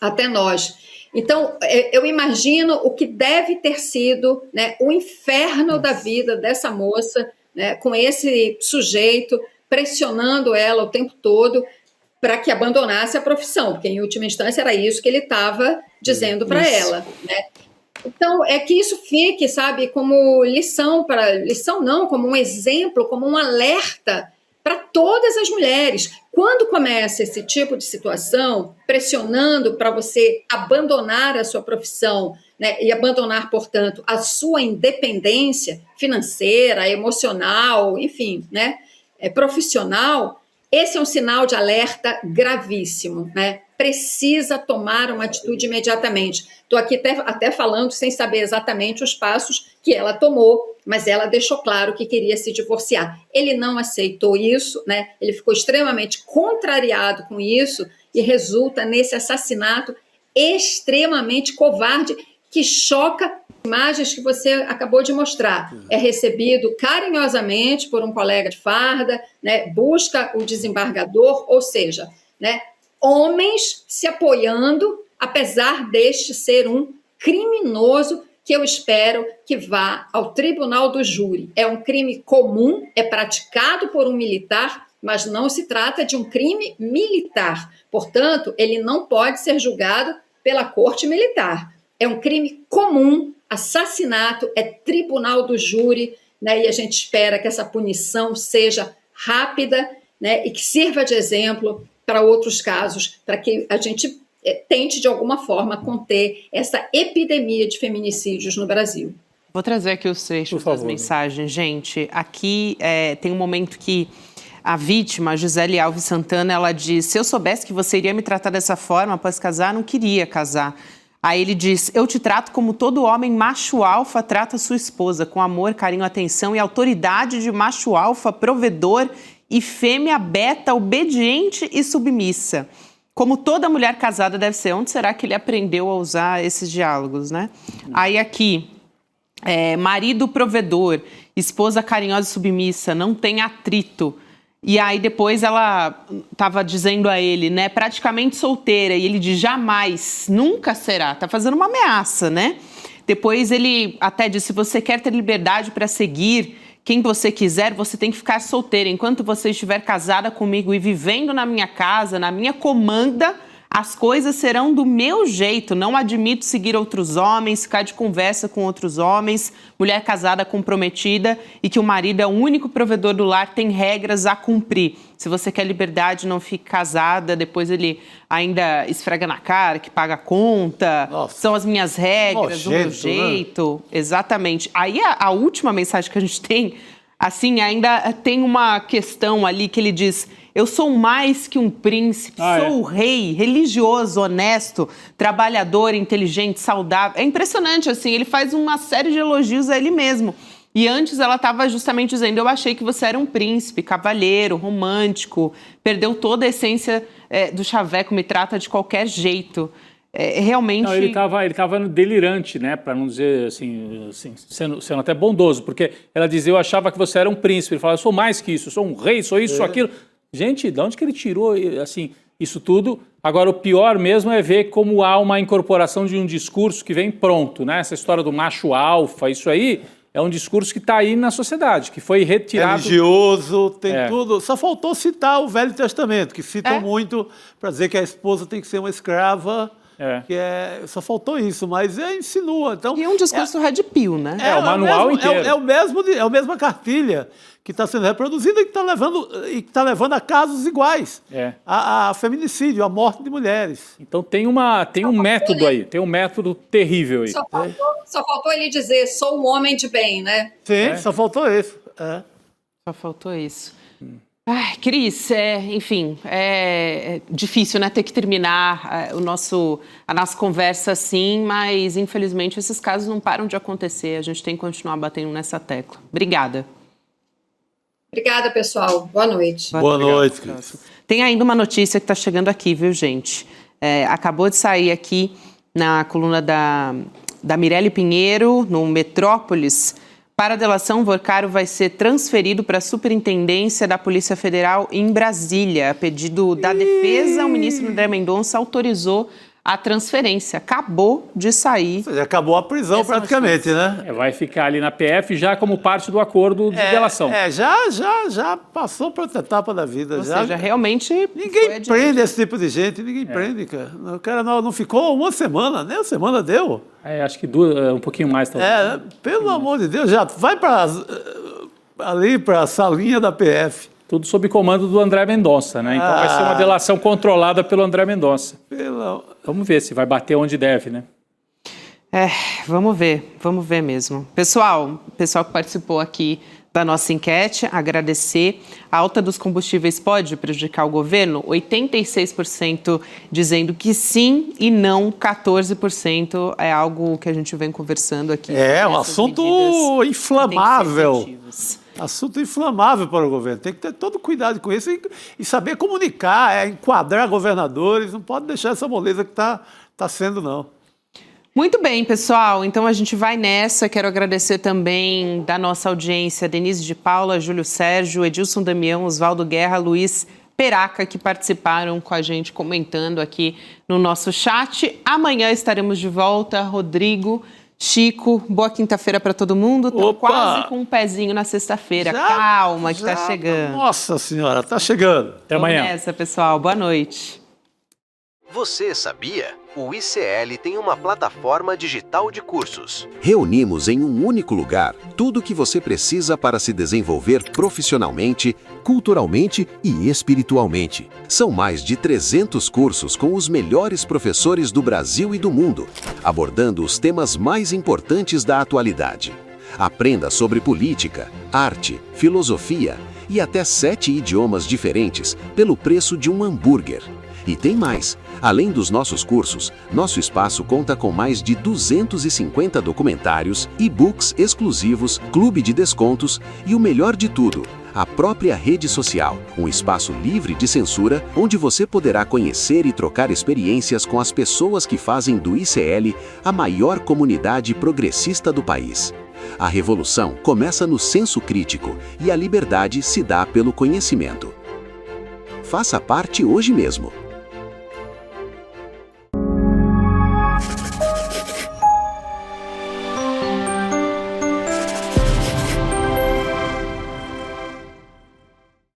até nós. Então, eu imagino o que deve ter sido, né, o inferno da vida dessa moça, né, com esse sujeito pressionando ela o tempo todo para que abandonasse a profissão, porque em última instância era isso que ele estava dizendo para ela, né? Então, é que isso fique, sabe, como lição não, como um exemplo, como um alerta para todas as mulheres. Quando começa esse tipo de situação, pressionando para você abandonar a sua profissão, né, e abandonar, portanto, a sua independência financeira, emocional, enfim, né, profissional, esse é um sinal de alerta gravíssimo, né? Precisa tomar uma atitude imediatamente. Estou aqui até falando sem saber exatamente os passos que ela tomou, mas ela deixou claro que queria se divorciar. Ele não aceitou isso, né? Ele ficou extremamente contrariado com isso e resulta nesse assassinato extremamente covarde que choca. Imagens que você acabou de mostrar. É recebido carinhosamente por um colega de farda, né? Busca o desembargador, ou seja, né? Homens se apoiando, apesar deste ser um criminoso que eu espero que vá ao tribunal do júri. É um crime comum, é praticado por um militar, mas não se trata de um crime militar. Portanto, ele não pode ser julgado pela corte militar. É um crime comum, assassinato, é tribunal do júri, né? E a gente espera que essa punição seja rápida, né? E que sirva de exemplo para outros casos, para que a gente tente, de alguma forma, conter essa epidemia de feminicídios no Brasil.
Vou trazer aqui os trechos das mensagens. Gente, aqui tem um momento que a vítima, a Gisele Alves Santana, ela diz: se eu soubesse que você iria me tratar dessa forma após casar, não queria casar. Aí ele diz: eu te trato como todo homem macho alfa trata sua esposa, com amor, carinho, atenção e autoridade de macho alfa, provedor e fêmea beta, obediente e submissa. como toda mulher casada deve ser. Onde será que ele aprendeu a usar esses diálogos, né? Aí aqui, marido provedor, esposa carinhosa e submissa, não tem atrito. E aí depois ela estava dizendo a ele, né, praticamente solteira, e ele diz, jamais, nunca será. Tá fazendo uma ameaça, né? Depois ele até disse, se você quer ter liberdade para seguir quem você quiser, você tem que ficar solteira. Enquanto você estiver casada comigo e vivendo na minha casa, na minha comanda, as coisas serão do meu jeito. Não admito seguir outros homens, ficar de conversa com outros homens, mulher casada comprometida e que o marido é o único provedor do lar, tem regras a cumprir. Se você quer liberdade, não fique casada. Depois ele ainda esfrega na cara que paga a conta. Nossa. São as minhas regras, o meu jeito. Né? Exatamente. Aí a última mensagem que a gente tem, assim, ainda tem uma questão ali que ele diz... Eu sou mais que um príncipe, sou o rei, religioso, honesto, trabalhador, inteligente, saudável. É impressionante, assim, ele faz uma série de elogios a ele mesmo. E antes ela estava justamente dizendo, eu achei que você era um príncipe, cavalheiro, romântico, perdeu toda a essência do chaveco, me trata de qualquer jeito. Realmente...
Não, ele estava delirante, né? Para não dizer assim sendo até bondoso, porque ela dizia, eu achava que você era um príncipe. Ele fala, eu sou mais que isso, eu sou um rei, sou isso, sou aquilo. Gente, de onde que ele tirou assim, isso tudo? Agora, o pior mesmo é ver como há uma incorporação de um discurso que vem pronto, né? Essa história do macho alfa, isso aí é um discurso que está aí na sociedade, que foi retirado...
Religioso, tem tudo. Só faltou citar o Velho Testamento, que citam muito para dizer que a esposa tem que ser uma escrava... Só faltou isso, mas insinua. Então,
e é um discurso red pill, né?
O manual inteiro.
É a mesma cartilha que está sendo reproduzida e que está levando a casos iguais. A feminicídio, a morte de mulheres.
Então tem um método aí, tem um método terrível aí.
Só faltou ele dizer, sou um homem de bem, né?
Sim, só faltou isso.
Só faltou isso. Ai, Cris, enfim, é difícil, né, ter que terminar a nossa conversa assim, mas infelizmente esses casos não param de acontecer, a gente tem que continuar batendo nessa tecla. Obrigada.
Obrigada, pessoal. Boa noite.
Boa noite, Cris.
Tem ainda uma notícia que está chegando aqui, viu, gente? Acabou de sair aqui na coluna da Mirelle Pinheiro, no Metrópolis. Para a delação, Vorcaro vai ser transferido para a Superintendência da Polícia Federal em Brasília. A pedido da defesa, o ministro André Mendonça autorizou a transferência. Acabou de sair.
Ou seja, acabou a prisão praticamente, né?
Vai ficar ali na PF já como parte do acordo de delação.
Já passou para outra etapa da vida.
Ou seja, realmente...
Ninguém prende esse tipo de gente, ninguém prende, cara. O cara não ficou uma semana, nem uma semana deu.
Acho que um pouquinho mais talvez.
Pelo amor de Deus, já vai ali para a salinha da PF.
Tudo sob comando do André Mendonça, né? Então vai ser uma delação controlada pelo André Mendonça. Vamos ver se vai bater onde deve, né?
Vamos ver mesmo. Pessoal que participou aqui da nossa enquete, agradecer. A alta dos combustíveis pode prejudicar o governo? 86% dizendo que sim e não, 14% é algo que a gente vem conversando aqui.
Um assunto inflamável. Assunto inflamável para o governo. Tem que ter todo cuidado com isso e saber comunicar, enquadrar governadores. Não pode deixar essa moleza que está sendo, não.
Muito bem, pessoal. Então a gente vai nessa. Quero agradecer também da nossa audiência Denise de Paula, Júlio Sérgio, Edilson Damião, Oswaldo Guerra, Luiz Peraca, que participaram com a gente, comentando aqui no nosso chat. Amanhã estaremos de volta. Rodrigo, Chico, boa quinta-feira para todo mundo. Tô quase com um pezinho na sexta-feira. Calma, que tá chegando.
Nossa Senhora, tá chegando.
Até amanhã.
Vamos nessa, pessoal. Boa noite.
Você sabia? O ICL tem uma plataforma digital de cursos. Reunimos em um único lugar tudo o que você precisa para se desenvolver profissionalmente, culturalmente e espiritualmente. São mais de 300 cursos com os melhores professores do Brasil e do mundo, abordando os temas mais importantes da atualidade. Aprenda sobre política, arte, filosofia e até 7 idiomas diferentes pelo preço de um hambúrguer. E tem mais. Além dos nossos cursos, nosso espaço conta com mais de 250 documentários, e-books exclusivos, clube de descontos e o melhor de tudo, a própria rede social, um espaço livre de censura, onde você poderá conhecer e trocar experiências com as pessoas que fazem do ICL a maior comunidade progressista do país. A revolução começa no senso crítico e a liberdade se dá pelo conhecimento. Faça parte hoje mesmo.